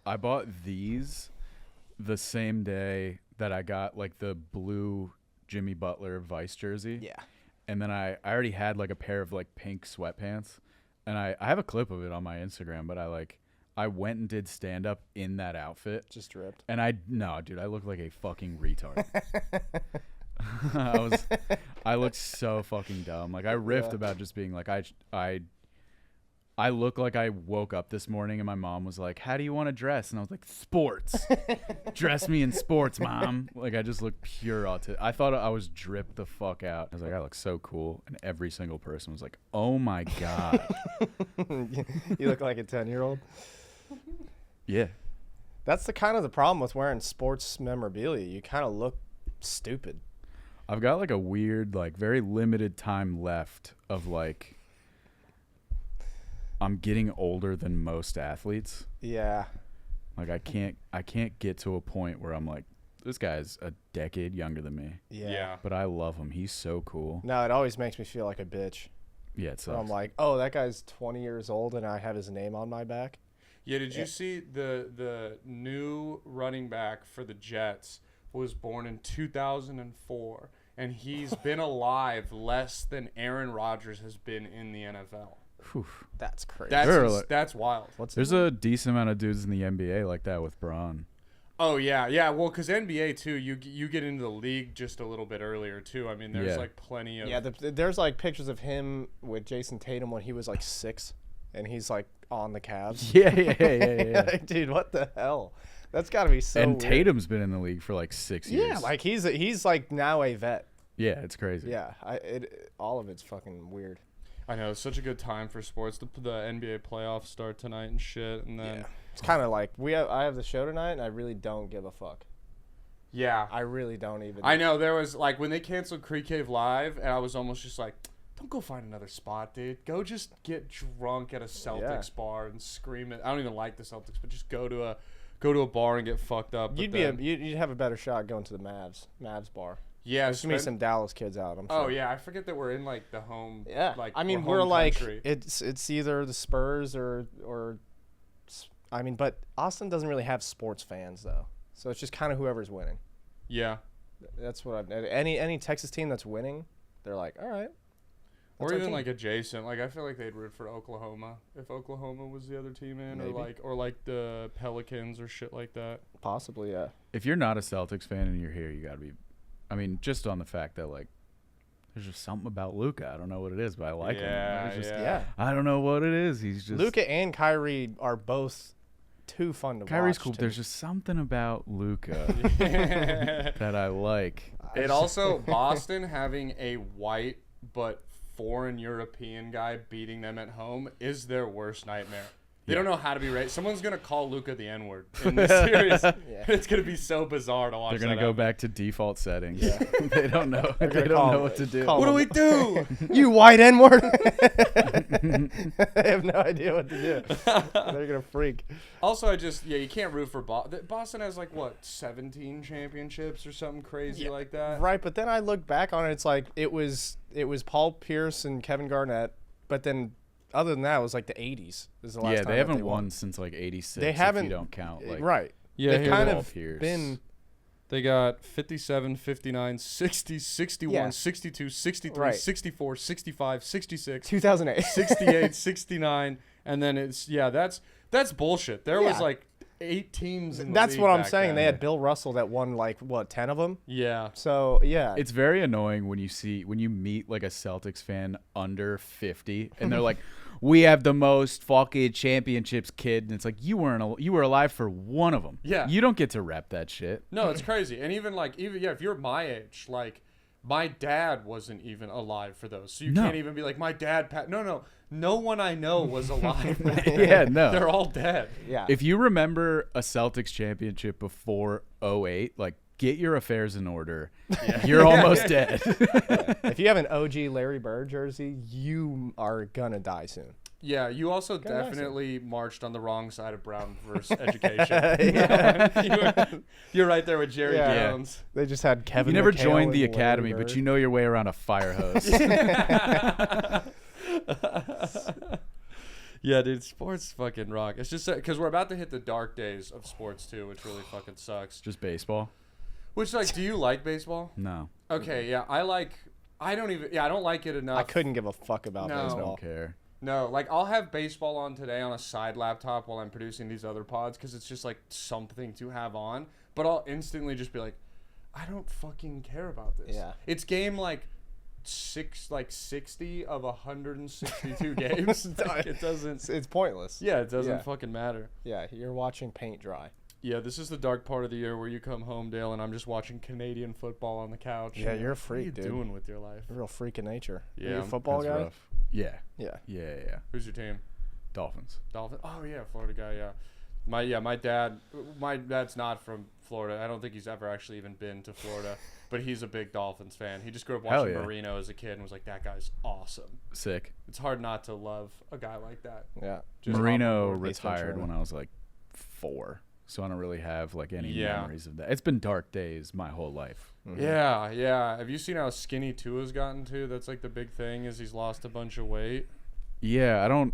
I bought these the same day that I got like the blue Jimmy Butler Vice jersey. Yeah. And then I already had like a pair of like pink sweatpants, and I have a clip of it on my Instagram, but I went and did stand up in that outfit. Just ripped. And dude, I look like a fucking retard. I looked so fucking dumb. Like I riffed about just being like, I look like I woke up this morning and my mom was like, "How do you want to dress?" And I was like, "Sports." Dress me in sports, Mom. Like I just look pure autistic. I thought I was dripped the fuck out. I was like, I look so cool. And every single person was like, "Oh my God." You look like a 10-year-old. Yeah. That's the kind of the problem with wearing sports memorabilia. You kind of look stupid. I've got like a weird, like very limited time left of like, I'm getting older than most athletes. Yeah. Like I can't get to a point where I'm like, this guy's a decade younger than me. Yeah. But I love him. He's so cool. No, it always makes me feel like a bitch. Yeah, it sucks. I'm like, oh, that guy's 20 years old and I have his name on my back. Yeah, did you see the new running back for the Jets was born in 2004, and he's been alive less than Aaron Rodgers has been in the NFL. Whew. That's crazy. That's wild. There's a decent amount of dudes in the NBA like that with Braun. Oh, yeah. Well, because NBA, too, you get into the league just a little bit earlier, too. I mean, there's, like, plenty of... Yeah, there's, like, pictures of him with Jason Tatum when he was, like, 6, and he's, like, on the Cavs. Yeah. Like, dude, what the hell? That's got to be so And weird. Tatum's been in the league for, like, 6 years. Yeah, like, he's like, now a vet. Yeah, it's crazy. Yeah, all of it's fucking weird. I know, it's such a good time for sports. The NBA playoffs start tonight and shit, and then... Yeah. It's kind of like, I have the show tonight, and I really don't give a fuck. Yeah. I really don't even. I know, there was, like, when they canceled Creek Cave Live, and I was almost just like, don't go find another spot, dude. Go just get drunk at a Celtics bar and scream it. I don't even like the Celtics, but just go to a bar and get fucked up. You'd have a better shot going to the Mavs bar. Yeah, there's gonna be some Dallas kids out. I'm sure. Oh yeah, I forget that we're in like the home. Yeah, like I mean we're like it's either the Spurs or I mean, but Austin doesn't really have sports fans though, so it's just kind of whoever's winning. Yeah, that's what any Texas team that's winning, they're like, all right. Or even like adjacent. Like I feel like they'd root for Oklahoma if Oklahoma was the other team in, Maybe. or like the Pelicans or shit like that. Possibly, yeah. If you're not a Celtics fan and you're here, you gotta be. I mean, just on the fact that like, there's just something about Luka. I don't know what it is, but I like him. Yeah. I don't know what it is. He's just Luka and Kyrie are both too fun to watch. Kyrie's cool. There's just something about Luka that I like. It also Boston having a white but foreign European guy beating them at home is their worst nightmare. They don't know how to be right. Someone's going to call Luka the N-word in this series. It's going to be so bizarre to watch. They're going to go back to default settings. Yeah. They don't know. They don't know what to do. What do we do? You white N-word. I have no idea what to do. They're going to freak. Also, you can't root for Boston. Boston has like, what, 17 championships or something crazy like that? Right, but then I look back on it, it's like it was Paul Pierce and Kevin Garnett, but then other than that, it was like the 80s. Is the last time they haven't they won since like 86. They haven't. If you don't count. Like, right. Yeah, they've kind of been. They got 57, 59, 60, 61, 62, 63, 64, 65, 66. 2008. 68, 69. And then that's bullshit. There was like 8 teams in the That's league what I'm back saying. then. They had Bill Russell that won like, 10 of them? Yeah. So, yeah. It's very annoying when you meet like a Celtics fan under 50 and they're like, we have the most fucking championships, kid. And it's like, you were alive for one of them. Yeah. You don't get to rep that shit. No, it's crazy. And even if you're my age, like my dad wasn't even alive for those. So you can't even be like, my dad, no one I know was alive. Yeah, no. They're all dead. Yeah. If you remember a Celtics championship before 08, like, get your affairs in order. Yeah. You're almost dead. If you have an OG Larry Bird jersey, you are going to die soon. Yeah, you also definitely marched on the wrong side of Brown versus education. You're right there with Jerry Jones. They just had Kevin. You never McHale joined the and academy, Larry but Bird. you know your way around a fire hose. Yeah, dude, sports fucking rock. It's just because we're about to hit the dark days of sports too, which really fucking sucks. Just baseball? Which, like, do you like baseball? No. Okay, yeah, I don't like it enough. I couldn't give a fuck about No. I baseball. don't care. No, like, I'll have baseball on today on a side laptop while I'm producing these other pods because it's just, like, something to have on. But I'll instantly just be like, I don't fucking care about this. Yeah. It's game, like, 60 of 162 games. Like, it doesn't. It's pointless. Yeah, it doesn't Yeah. fucking matter. Yeah, you're watching paint dry. Yeah, this is the dark part of the year where you come home, Dale, and I'm just watching Canadian football on the couch. Yeah, And you're a what are freak, you dude. doing with your life? You're a real freak of nature. Yeah, Are you a football That's guy? rough. Yeah. Yeah. Yeah. Who's your team? Dolphins. Dolphins. Oh yeah, Florida guy. Yeah, my dad's not from Florida. I don't think he's ever actually even been to Florida, but he's a big Dolphins fan. He just grew up Hell watching yeah. Marino as a kid and was like, that guy's awesome. Sick. It's hard not to love a guy like that. Yeah. Just Marino hop on board. retired when I was like 4, so I don't really have like any Yeah. memories of that. It's been dark days my whole life. Mhm. Yeah. Have you seen how skinny Tua's gotten to? That's like the big thing is he's lost a bunch of weight. Yeah, I don't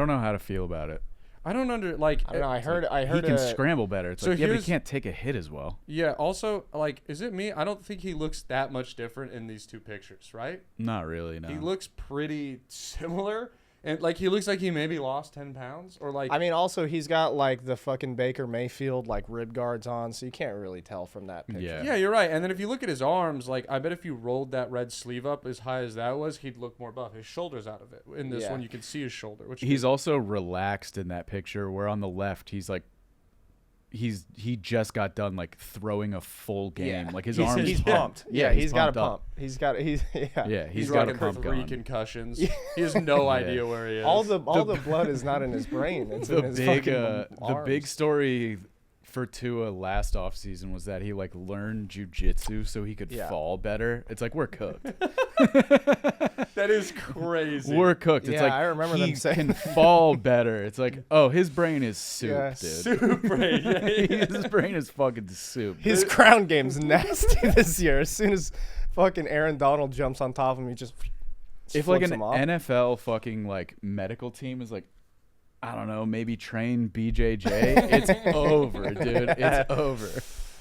know how to feel about it. I don't I don't know. I heard. He can scramble better. It's So like, yeah, but he here's- can't take a hit as well. Yeah. Also, like, is it me? I don't think he looks that much different in these two pictures, right? Not really, no. He looks pretty similar, and like he looks like he maybe lost 10 pounds, or like I mean, also he's got like the fucking Baker Mayfield like rib guards on, so you can't really tell from that picture. Yeah. yeah, you're right. And then if you look at his arms, like I bet if you rolled that red sleeve up as high as that was, he'd look more buff. His shoulder's out of it. In this Yeah. one, you can see his shoulder, which He's also relaxed in that picture, where on the left he's like he just got done like throwing a full game. Yeah. Like his he's, arms he's pumped. pumped. Yeah, he's got a pumped up. pump. He's yeah. Yeah, he's he's got a rocking pump 3 going. concussions. He has no Yeah. idea where he is. All the blood is not in his brain. It's in The his big fucking the big arms. story for Tua last offseason was that he like learned jujitsu so he could Yeah. fall better. It's like we're cooked. that is crazy. We're cooked. It's Yeah, like I remember he them saying can fall better. It's like, oh, his brain is soup, Yeah, dude. super. Yeah. His brain is fucking soup. His ground game's nasty this year. As soon as fucking Aaron Donald jumps on top of him, he just If like flips an him off. NFL fucking like medical team is like, I don't know, maybe train BJJ, it's over, dude. It's over.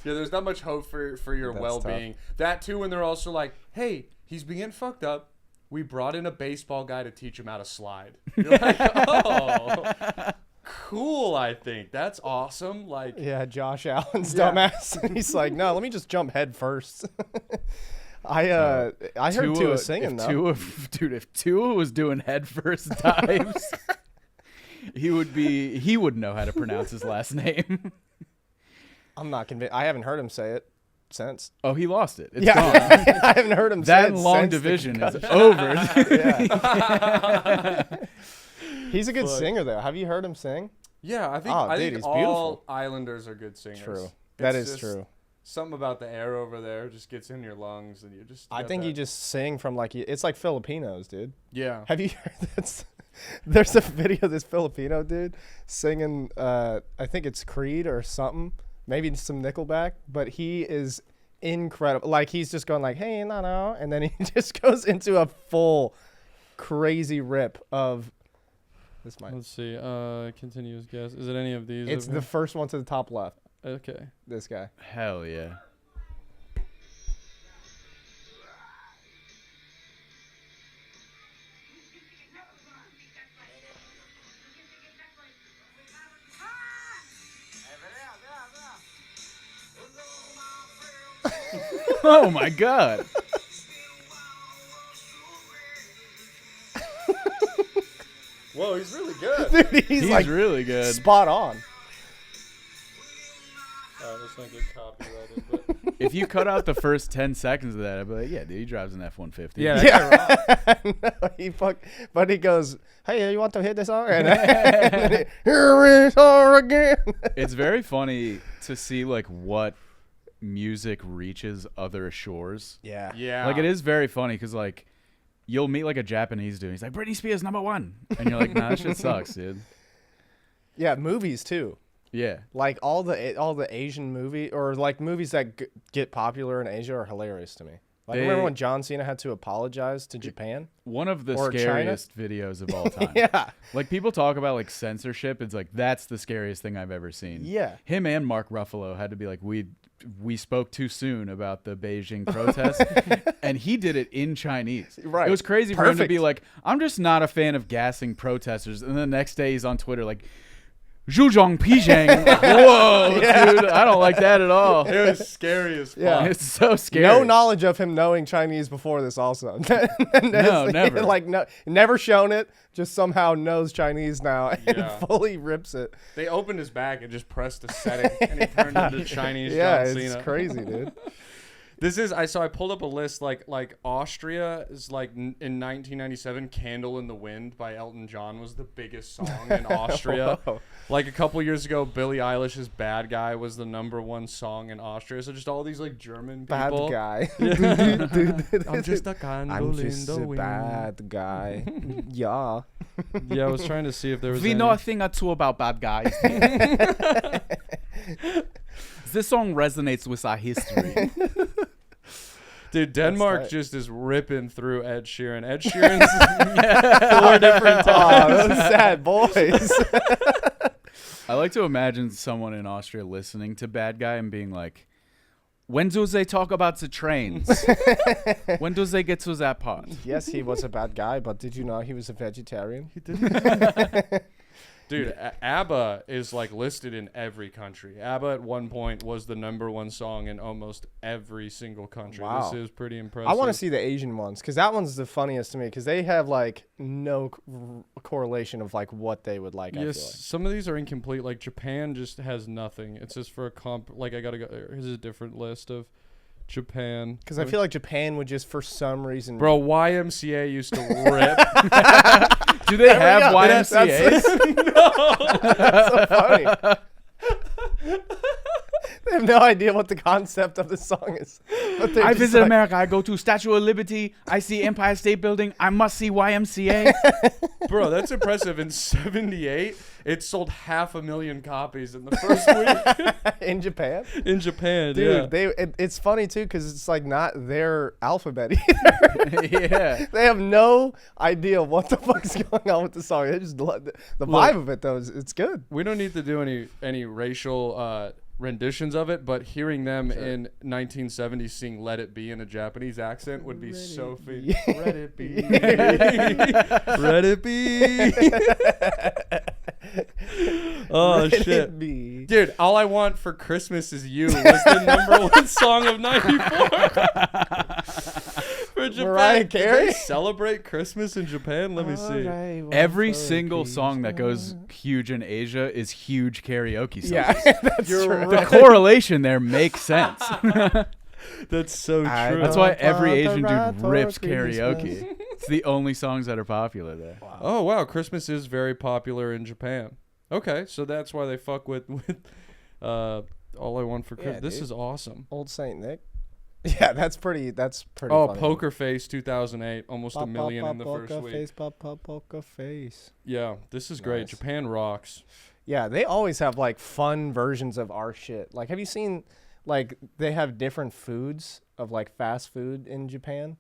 Yeah, there's not much hope for your That's well-being. That too, when they're also like, hey, he's being fucked up. We brought in a baseball guy to teach him how to slide. You're like, oh, cool. I think that's awesome. Like, Yeah, Josh Allen's Yeah. dumbass. And he's like, no, let me just jump head first. I heard Tua singing though. If Tua was doing head first dives, he would know how to pronounce his last name. I'm not convinced. I haven't heard him say it since. Oh, he lost it. It's Yeah, gone. I haven't heard him say That it and long since the division is concussion. over. Yeah. He's a good singer though. Have you heard him sing? yeah, I think Oh, I dude, think he's all beautiful. Islanders are good singers. True. That It's is just true. Something about the air over there just gets in your lungs, and you just. I got think that- you just sing from like it's like Filipinos, dude. Yeah. Have you heard that? There's a video of this Filipino dude singing. I think it's Creed or something. Maybe some Nickelback, but he is incredible. Like he's just going like, "Hey, no," and then he just goes into a full crazy rip of. This might. Let's see. Continuous guess. Is it any of these? It's the first one to the top left. Okay. This guy. Hell yeah. Oh my god. Whoa, he's really good. Dude, he's He's like really good. spot on. Let's not get copyrighted. But If you cut out the first 10 seconds of that, I'd be like, yeah, dude, he drives an F-150. Yeah. No, but he goes, "Hey, you want to hit this song?" And then here we are again. It's very funny to see like what music reaches other shores. Yeah. yeah. Like it is very funny because like you'll meet like a Japanese dude. He's like, Britney Spears #1, and you're like, nah, that shit sucks, dude. Yeah, movies too. Yeah, Like all the Asian movie or like movies that get popular in Asia are hilarious to me. Like, remember when John Cena had to apologize to Japan? One of the Or scariest videos of all time. Yeah. Like, people talk about, like, censorship. It's like, that's the scariest thing I've ever seen. Yeah. Him and Mark Ruffalo had to be like, we spoke too soon about the Beijing protests. And he did it in Chinese. Right. It was crazy for him to Perfect. be like, I'm just not a fan of gassing protesters. And the next day he's on Twitter like, Zhuzhong Pijang. Whoa, dude. I don't like that at all. It was scary as fuck. Yeah. It's so scary. No knowledge of him knowing Chinese before this also. No, never. Like, no, never shown it, just somehow knows Chinese now and Yeah. fully rips it. They opened his bag and just pressed a setting, and he turned into Chinese Yeah, John it's Cena. crazy, dude. I pulled up a list like Austria is like in 1997 Candle in the Wind by Elton John was the biggest song in Austria. Whoa. Like a couple years ago, Billie Eilish's Bad Guy was the #1 song in Austria. So just all these like German Bad people. guy. I'm just a candle I'm in just the a wind. bad guy. Yeah. Yeah, I was trying to see if there was We any... know a thing or two about bad guys. This song resonates with our history. Dude, Denmark tight. just is ripping through Ed Sheeran. Ed Sheeran's 4 different Oh, times. those sad boys. I like to imagine someone in Austria listening to Bad Guy and being like, when do they talk about the trains? When do they get to that part? Yes, he was a bad guy, but did you know he was a vegetarian? Dude, ABBA is like listed in every country. ABBA at one point was the #1 song in almost every single country. Wow. This is pretty impressive. I want to see the Asian ones because that one's the funniest to me because they have like no correlation of like what they would like. I Yes, feel like. some of these are incomplete. Like Japan just has nothing. It's just for a comp. Like I gotta go. Here's a different list of Japan. Because I feel like Japan would just for some reason. Bro, YMCA used to rip. Do they have go. YMCA's? That's so funny. They have no idea what the concept of the song is. But they're I just visit like, America. I go to Statue of Liberty. I see Empire State Building. I must see YMCA. Bro, that's impressive. In '78, it sold 500,000 copies in the first week in Japan. in Japan. Dude, yeah. it's funny too because it's like not their alphabet either. Yeah. They have no idea what the fuck's going on with the song. They just the vibe of it though it's good. We don't need to do any racial renditions of it, but hearing them in 1970 sing "Let It Be" in a Japanese accent would be so fun. Let it be, let it be. Oh Let shit, it be. dude! All I Want for Christmas Is You was the #1 song of '94. For Japan. Mariah Do Carey? they celebrate Christmas in Japan? Let me see. Every single song that goes huge in Asia is huge karaoke songs. Yeah, that's You're true. The correlation there makes sense. That's so I true. That's why Don't every want the Asian right dude for rips Christmas. karaoke. It's the only songs that are popular there. Oh wow, Christmas is very popular in Japan. Okay, so that's why they fuck with All I Want for Christmas. Yeah, This dude. is awesome. Old Saint Nick. Yeah, that's pretty. Oh, funny. Poker Face 2008, almost a Pop, million pop, in the pop, first poker week. face, pop, pop, poker face. Yeah, this is great. Nice. Japan rocks. Yeah, they always have like fun versions of our shit. Like, have you seen like they have different foods of like fast food in Japan?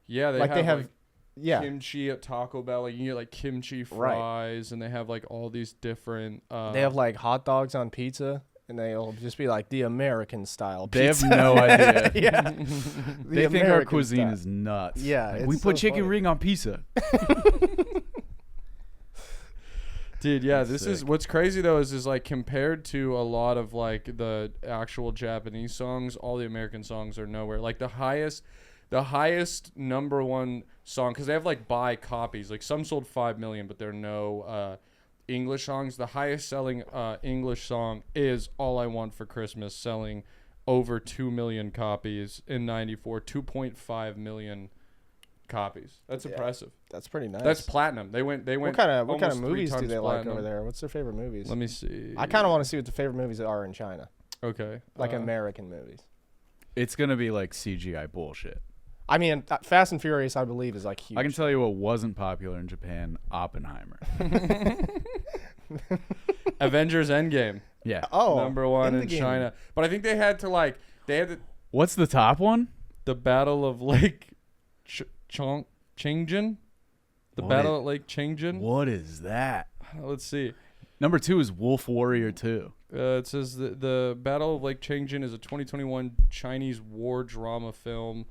Yeah, Like they have, like, yeah, kimchi at Taco Bell. Like, you get like kimchi Right. fries, and they have like all these different. they have like hot dogs on pizza, and they'll just be like the American style. They have pizza. no idea. Yeah, They The think our American cuisine style. is nuts. Yeah, Like, it's we put so chicken funny. ring on pizza. Dude, yeah, That's this is sick. what's crazy though is like compared to a lot of like the actual Japanese songs, all the American songs are nowhere. Like the highest #1 song, because they have like buy copies. Like some sold 5 million, but there are no English songs. The highest selling English song is All I Want for Christmas, selling over 2 million copies in '94. 2.5 million copies. That's Yeah. impressive. That's pretty nice. That's platinum. They went. what kind of almost 3 movies do times they like platinum. over there? What's their favorite movies? Let me see. I kind of want to see what the favorite movies are in China, Okay. like American movies. It's going to be like CGI bullshit. I mean, Fast and Furious, I believe, is like huge. I can tell you what wasn't popular in Japan, Oppenheimer. Avengers Endgame, Yeah. Oh, #1 the in game. China. But I think they had to like they had to, What's the top one? the Battle of Lake Changjin. The Battle at Lake Changjin. What is that? Let's see. Number 2 is Wolf Warrior 2. It says the Battle of Lake Changjin is a 2021 Chinese war drama film.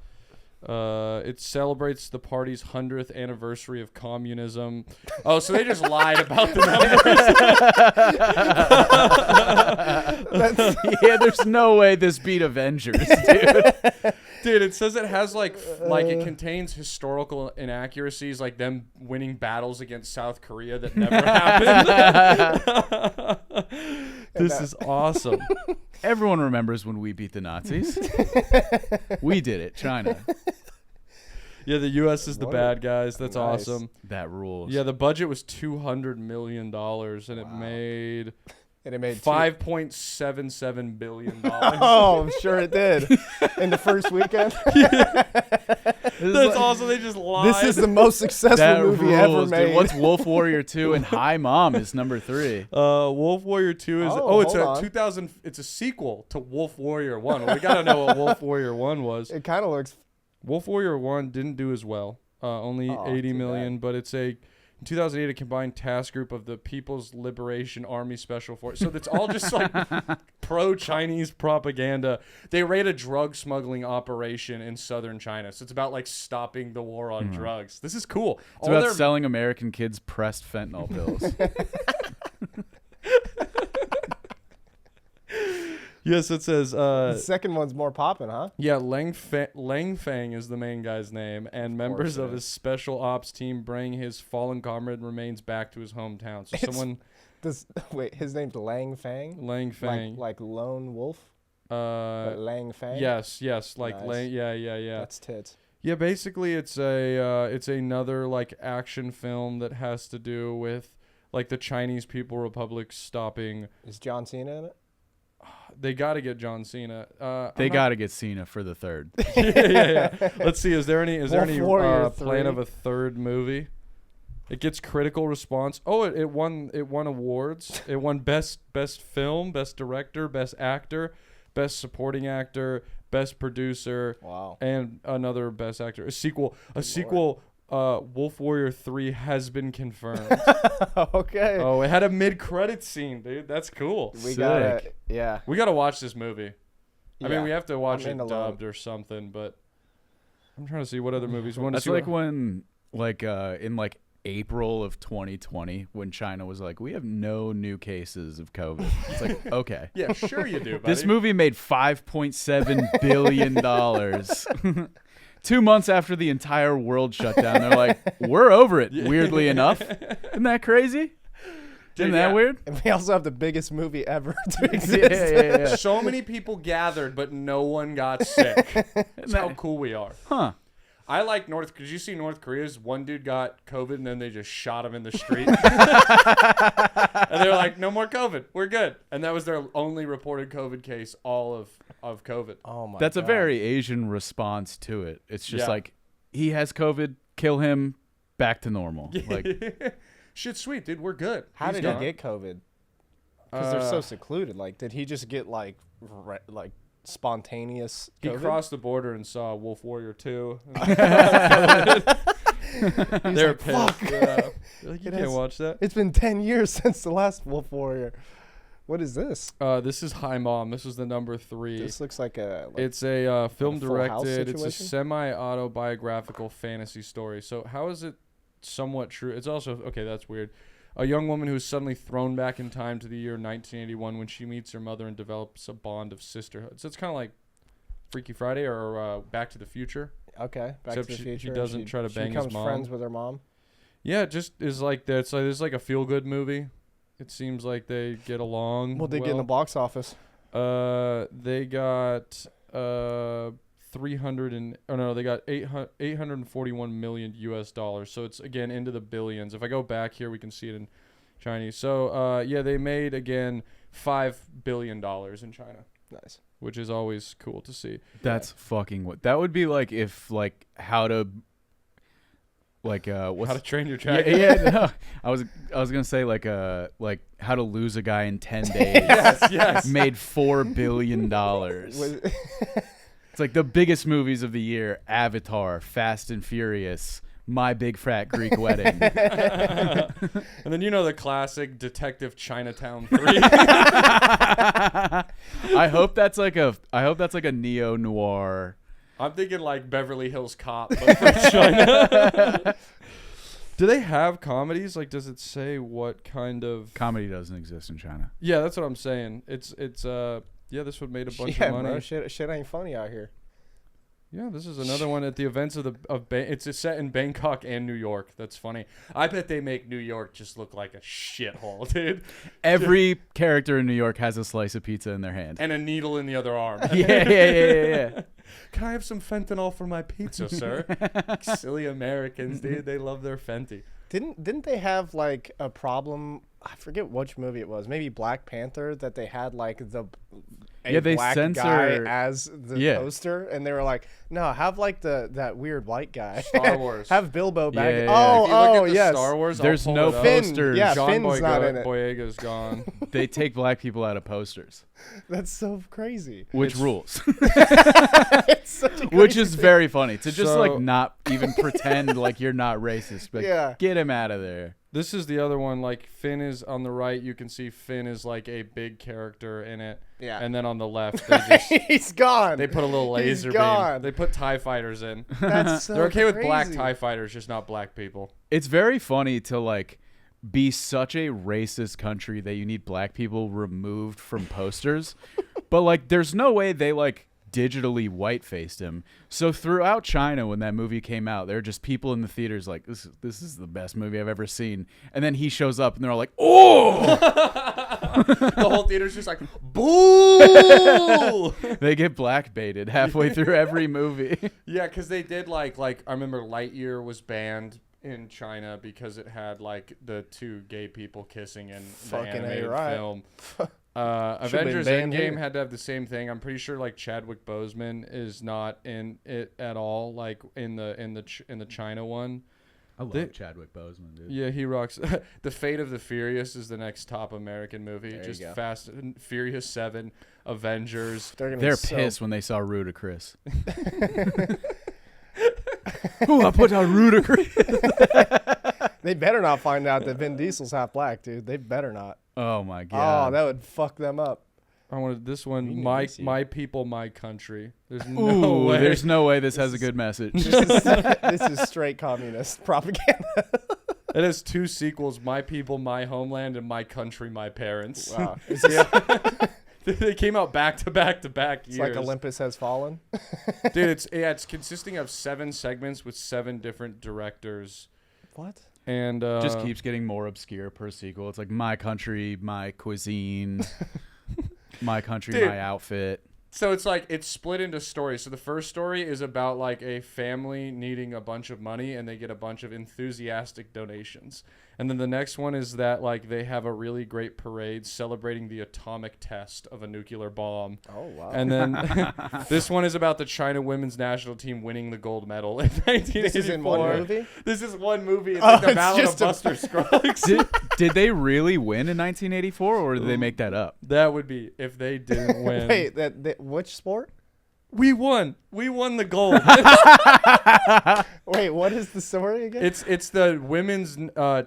It celebrates the party's 100th anniversary of communism. Oh, so they just lied about the numbers. Yeah, there's no way this beat Avengers, dude. Dude, it says it has like it contains historical inaccuracies, like them winning battles against South Korea that never happened. This is awesome. Everyone remembers when we beat the Nazis. We did it, China. Yeah, the U.S. is the bad guys. That's nice. awesome. That rules. Yeah, the budget was $200 million, and it made $5.77 billion. Oh, I'm sure it did. In the first weekend. That's awesome. They just lied. This is the most successful movie ever made. Dude. What's Wolf Warrior 2 and Hi Mom is number 3. Wolf Warrior 2 is it's a 2000. It's a sequel to Wolf Warrior 1. Well, we gotta know what Wolf Warrior 1 was. It kind of looks. Wolf Warrior 1 didn't do as well. Only 80 million, but it's in 2008, a combined task group of the People's Liberation Army Special Force. So it's all just like pro-Chinese propaganda. They raid a drug smuggling operation in southern China. So it's about like stopping the war on drugs. This is cool. It's about selling American kids pressed fentanyl pills. Yes, it says. The second one's more popping, huh? Yeah, Lang Fang is the main guy's name, and members of his special ops team bring his fallen comrade remains back to his hometown. So wait, his name's Lang Fang. Lang Fang, like lone wolf. But Lang Fang. Yes, like nice. Lang. Yeah. That's tits. Yeah, basically, it's another like action film that has to do with like the Chinese People Republic stopping. Is John Cena in it? They got to get John Cena. They got to get Cena for the third. yeah. Let's see. Is there any Warrior plan 3. of a third movie? It gets critical response. Oh, it won awards. It won best film, best director, best actor, best supporting actor, best producer. Wow. And another best actor. A sequel. Wolf Warrior 3 has been confirmed. Okay. Oh, it had a mid-credit scene, dude. That's cool. We gotta watch this movie. I mean, we have to watch it dubbed alone. or something, but I'm trying to see what other movies. That's like when, in April of 2020, when China was like, we have no new cases of COVID. It's like, okay. Yeah, sure you do, buddy. This movie made $5.7 billion. 2 months after the entire world shut down, they're like, we're over it, weirdly enough. Isn't that crazy? Isn't that weird? And we also have the biggest movie ever to exist. Yeah. So many people gathered, but no one got sick. That's how cool we are. Huh. I like did you see North Korea's? One dude got COVID and then they just shot him in the street. And they were like, no more COVID. We're good. And that was their only reported COVID case, all of COVID. Oh my That's God. a very Asian response to it. It's just like, he has COVID, kill him, back to normal. Like, shit's sweet, dude. We're good. How did he get COVID? Because they're so secluded. Like, did he just get like spontaneous He COVID? crossed the border and saw Wolf Warrior 2. They're pissed. Fuck. Yeah. Like, you can't watch that. It's been 10 years since the last Wolf Warrior. What is this? This is Hi Mom. This is the number 3. This looks like a... It's a film Full House directed. It's a situation? semi-autobiographical fantasy story. So how is it somewhat true? It's also... Okay, that's weird. A young woman who is suddenly thrown back in time to the year 1981 when she meets her mother and develops a bond of sisterhood. So it's kind of like Freaky Friday or Back to the Future. Okay, Back Except to the Future. She doesn't try to bang his mom. She becomes friends with her mom. Yeah, it just is like that. It's like a feel-good movie. It seems like they get along. What they get in the box office? They got they got 841 million US dollars. So it's again into the billions. If I go back here, we can see it in Chinese. So they made again $5 billion in China. Nice. Which is always cool to see. That's fucking what that would be like if how to How to Train Your Dragon. No. I was gonna say like How to Lose a Guy in 10 Days. yes. Made $4 billion. It's like the biggest movies of the year: Avatar, Fast and Furious, My Big Fat Greek Wedding. And then the classic Detective Chinatown 3. I hope that's like a neo noir. I'm thinking like Beverly Hills Cop, but for China. Do they have comedies? Like, does it say what kind of Comedy doesn't exist in China. Yeah, that's what I'm saying. It's this would made a bunch Yeah, of money. bro, shit ain't funny out here. Yeah, this is another one at the events it's set in Bangkok and New York. That's funny. I bet they make New York just look like a shithole, dude. Every character in New York has a slice of pizza in their hand. And a needle in the other arm. Yeah. Can I have some fentanyl for my pizza, sir? Silly Americans, dude. They love their Fenty. Didn't they have like a problem? I forget which movie it was. Maybe Black Panther, that they had like they black censor guy as the poster, and they were like, no, have like that weird white guy. Star Wars. Have Bilbo back. Yeah. Oh, yes. yes. Star Wars. There's no Finn, posters. yeah. John Finn's not in it. Boyega's gone. They take black people out of posters, That's so crazy. which rules. It's such a Which crazy is thing. very funny to just So- like not even pretend like you're not racist. Like, Yeah. get him out of there. This is the other one. Like Finn is on the right. You can see Finn is like a big character in it. Yeah. And then on the left, they just He's gone. they put a little He's laser beam. gone. They put TIE fighters in. That's so They're okay with black crazy. TIE fighters, just not black people. It's very funny to like be such a racist country that you need black people removed from posters. But like there's no way they like digitally white-faced him. So throughout China, when that movie came out, there are just people in the theaters like, this is the best movie I've ever seen. And then he shows up and they're all like, oh! The whole theater's just like, boo! They get black baited halfway through every movie. Yeah, because they did like I remember Lightyear was banned in China because it had like the two gay people kissing in the Fucking animated right. film. been Avengers banned Endgame here. had to have the same thing. I'm pretty sure like Chadwick Boseman is not in it at all, like in the China one. I love Chadwick Boseman, dude. Yeah, he rocks. The Fate of the Furious is the next top American movie. There you Just go. Fast and Furious 7, Avengers. They're pissed when they saw Ludacris. Ooh, I put out Ludacris. They better not find out that Vin Diesel's half black, dude. They better not. Oh my god. Oh, that would fuck them up. I wanted this We one. need My to see my people, my country. There's no Ooh, way. there's no way this has a good message. This is straight communist propaganda. It has two sequels: My People, My Homeland, and My Country, My Parents. Wow. They came out back to back to back years. It's like Olympus Has Fallen. Dude, it's consisting of 7 segments with 7 different directors. What? And Just keeps getting more obscure per sequel. It's like My Country, My Cuisine, My Country, Dude. My Outfit. So it's like it's split into stories. So the first story is about like a family needing a bunch of money and they get a bunch of enthusiastic donations. And then the next one is that like they have a really great parade celebrating the atomic test of a nuclear bomb. Oh, wow. And then this one is about the China women's national team winning the gold medal in 1984. This is in one movie? This is one movie. It's Oh, like the it's Battle of just a- Buster Scruggs. Did they really win in 1984 or did they make that up? That would be if they didn't win. Wait, which sport? We won. We won the gold. Wait, what is the story again? It's the women's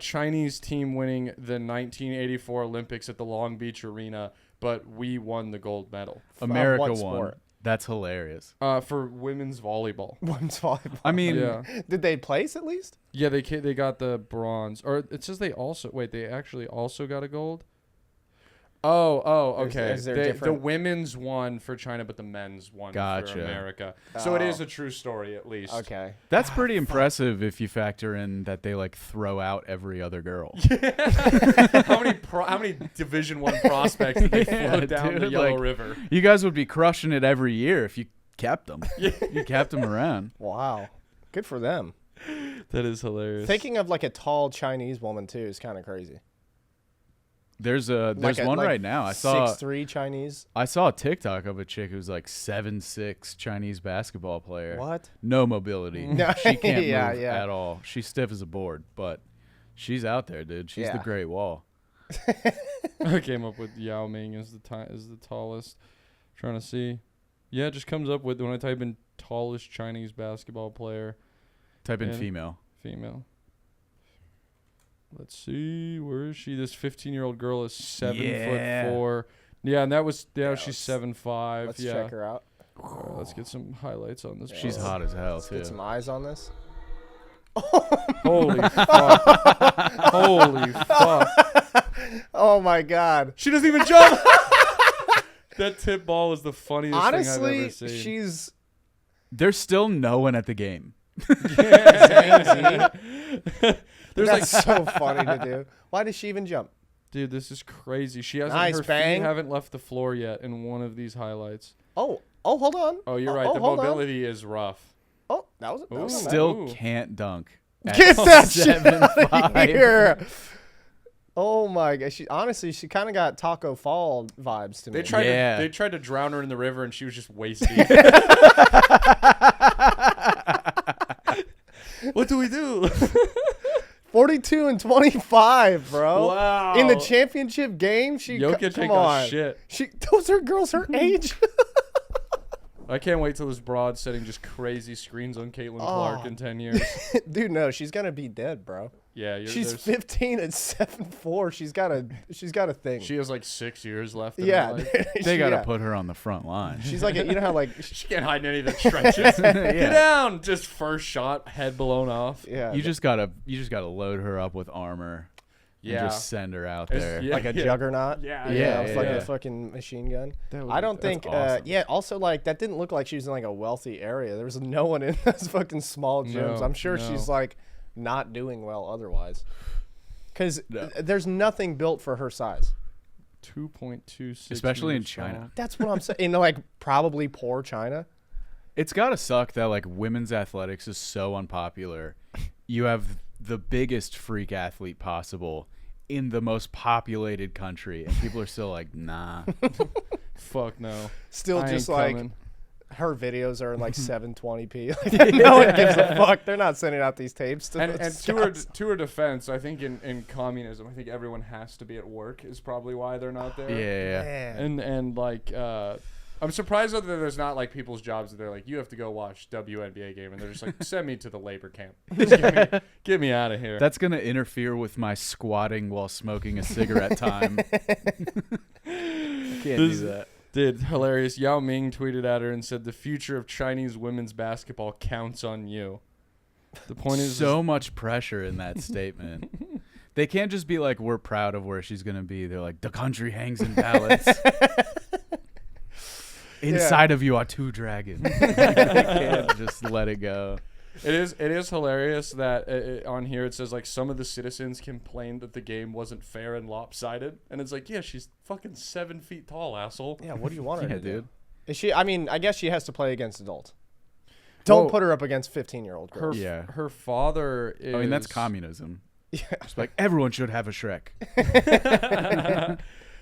Chinese team winning the 1984 Olympics at the Long Beach Arena, but we won the gold medal America what won. sport? That's hilarious. for women's volleyball. Women's volleyball. I mean, Yeah, Did they place at least? yeah. They got the bronze, or it says they also They actually also got a gold. Oh, okay. Is there The different- women's won for China, but the men's won Gotcha. for America. So it Oh. is a true story, at least. Okay. that's pretty impressive if you factor in that they like throw out every other girl. how many Division I prospects did they Yeah, float down the dude, Yellow like- River? You guys would be crushing it every year if you kept them. You kept them around. Wow. Good for them. That is hilarious. Thinking of like a tall Chinese woman too is kind of crazy. There's Like one right now. I saw 6'3" Chinese. a TikTok of a chick who's like 7'6" Chinese basketball player. What? No mobility. No, She can't yeah, move yeah. at all. She's stiff as a board, but she's out there, dude. She's the Yeah. Great Wall. I came up with Yao Ming as the tallest. Trying to see. Yeah, it just comes up with when I type in tallest Chinese basketball player. Type in female. Female. Let's see. Where is she? This 15-year-old girl is 7'4". Yeah, and that was she's 7'5". Let's yeah. check her out. All right, let's get some highlights on this. She's hot as hell too. Get some eyes on this. Holy fuck. Holy fuck. Oh my God. She doesn't even jump. That tip ball was the funniest thing I've ever Honestly, seen. There's still no one at the game. That's so funny to do. Why does she even jump? Dude, this is crazy. She hasn't Nice her bang. feet haven't left the floor yet in one of these highlights. Oh, hold on. Oh, you're right. The hold on. mobility is rough. Oh, that was not Still Ooh. can't dunk. at Get that shit 7'5". out of here. Oh my God. She kind of got Taco Fall vibes to me. They tried to drown her in the river and she was just waist deep. What do we do? 42 and 25, bro. Wow. In the championship game, Jokic come ain't on. got shit. Those are girls her age. I can't wait till this broad setting just crazy screens on Caitlin Clark in 10 years. Dude, no, she's gonna be dead, bro. Yeah, She's 15 and 7'4". She's got a thing. She has like 6 years left. In yeah, her life. They got to put her on the front line. She's like, you know how like She can't hide in any of the trenches. Get down! Just first shot, head blown off. yeah, You just gotta load her up with armor. Yeah. And just send her out It's- there. yeah. like a juggernaut. Yeah, With like yeah. a fucking machine gun. That would I be- don't think. awesome. Yeah. Also, like that didn't look like she was in like a wealthy area. There was no one in those fucking small gyms. No, I'm sure no. she's like not doing well otherwise. Because No. there's nothing built for her size. 2.26. Especially in meters China. tall. That's what I'm saying. In like probably poor China. It's gotta suck that like women's athletics is so unpopular. You have the biggest freak athlete possible in the most populated country, and people are still like, nah. Fuck no. Still I just ain't like coming. her videos are in like 720p. Like, no one gives a fuck. They're not sending out these tapes to And the to her defense, I think in communism, I think everyone has to be at work is probably why they're not there. Yeah. Man. And like I'm surprised that there's not like people's jobs that they're like, you have to go watch WNBA game, and they're just like, send me to the labor camp. Just get me out of here. That's gonna interfere with my squatting while smoking a cigarette time. Can't do that. Dude, hilarious. Yao Ming tweeted at her and said, the future of Chinese women's basketball counts on you. The point is So much pressure in that statement. They can't just be like, we're proud of where she's gonna be. They're like, the country hangs in balance. Inside of you are two dragons. They can't just let it go. It is hilarious that on here it says like some of the citizens complained that the game wasn't fair and lopsided, and it's like, yeah, she's fucking 7 feet tall, asshole. Yeah, what do you want her Yeah, to do? dude. Is she? I mean, I guess she has to play against adults. Don't Well, put her up against 15-year-old Her girls. Yeah. her father is. I mean, that's communism. Yeah. It's like everyone should have a Shrek.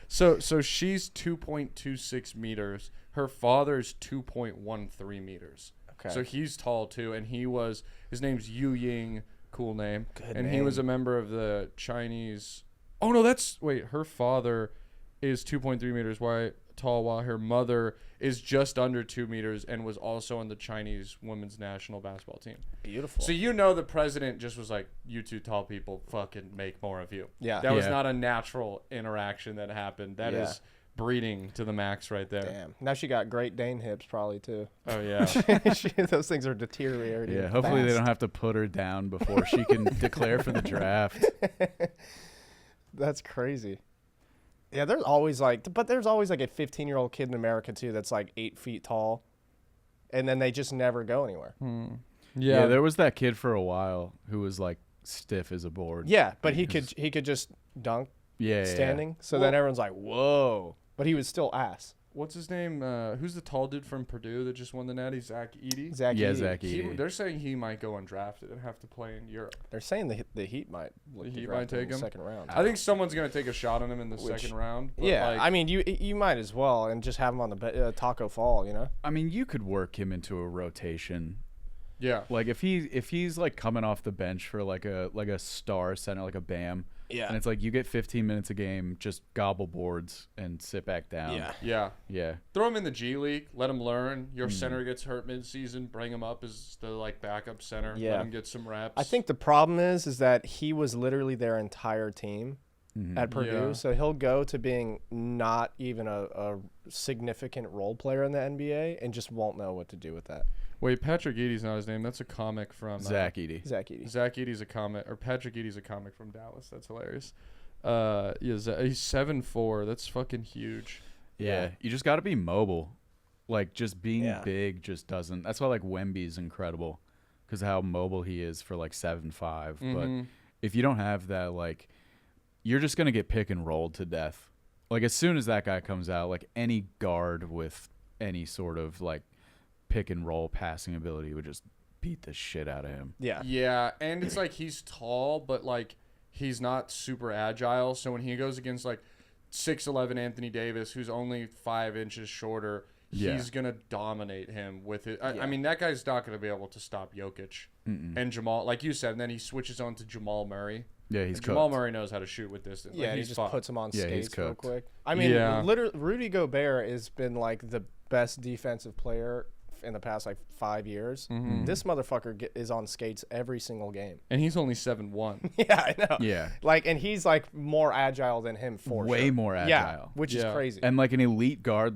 So she's 2.26 meters. Her father's 2.13 meters. Okay. So he's tall too, and his name's Yu Ying, cool name. Good and he name. was a member of the Chinese. Oh no, her father is 2.3 meters tall, while her mother is just under 2 meters and was also on the Chinese women's national basketball team. Beautiful. So the president just was like, you two tall people, fucking make more of you. Yeah. That was Yeah. not a natural interaction that happened. That is breeding to the max right there. Damn. Now she got Great Dane hips probably too. Oh yeah. Those things are deteriorating. Yeah, hopefully they fast. don't have to put her down before she can declare for the draft. That's crazy. Yeah, there's always like a 15-year-old kid in America too that's like 8 feet tall, and then they just never go anywhere. Yeah, there was that kid for a while who was like stiff as a board. Yeah, but he could just dunk Yeah, standing. So then everyone's like, whoa. But he was still ass. What's his name? Who's the tall dude from Purdue that just won the Natty? Zach Edey. Zach Yeah, Edey. Zach Edey. They're saying he might go undrafted and have to play in Europe. They're saying the Heat might look The to Heat draft might take in the him? second round. I think someone's gonna take a shot on him in the second round. But Yeah, like, I mean you might as well and just have him on the Taco Fall, you know. I mean, you could work him into a rotation. yeah. Like if he's like coming off the bench for like a star center, like a Bam, Yeah. And it's like you get 15 minutes a game, just gobble boards and sit back down. Yeah. Yeah. Yeah. Throw him in the G League. Let him learn. Your center gets hurt mid-season. Bring him up as the like backup center. Yeah. Let him get some reps. I think the problem is that he was literally their entire team at Purdue. Yeah. So he'll go to being not even a significant role player in the NBA and just won't know what to do with that. Wait, Patrick Eady's not his name. That's a comic from Zach Edey. Zach Edey. Zach Eady's a comic, or Patrick Eady's a comic from Dallas. That's hilarious. Yeah, he's 7'4". That's fucking huge. Yeah. You just got to be mobile. Like, just being Yeah. big just doesn't. That's why, like, Wemby's incredible because how mobile he is for, like, 7'5". But if you don't have that, like, you're just going to get pick and rolled to death. Like, as soon as that guy comes out, like, any guard with any sort of, like, pick and roll passing ability would just beat the shit out of him. Yeah. Yeah, and it's like he's tall, but like he's not super agile. So when he goes against like 6'11" Anthony Davis, who's only 5 inches shorter, he's gonna dominate him with it. I mean, that guy's not gonna be able to stop Jokic and Jamal, like you said. And then he switches on to Jamal Murray. Yeah, he's And Jamal cooked. Murray knows how to shoot with distance. Yeah, like, he he's just fucked. puts him on Yeah, he's skates real cooked. quick. I mean, Yeah. literally, Rudy Gobert has been like the best defensive player in the past like 5 years. This motherfucker is on skates every single game. And he's only 7'1". Yeah, I know. Yeah. Like, and he's like more agile than him for Way sure. more Yeah, agile. which is Yeah. crazy. And like an elite guard,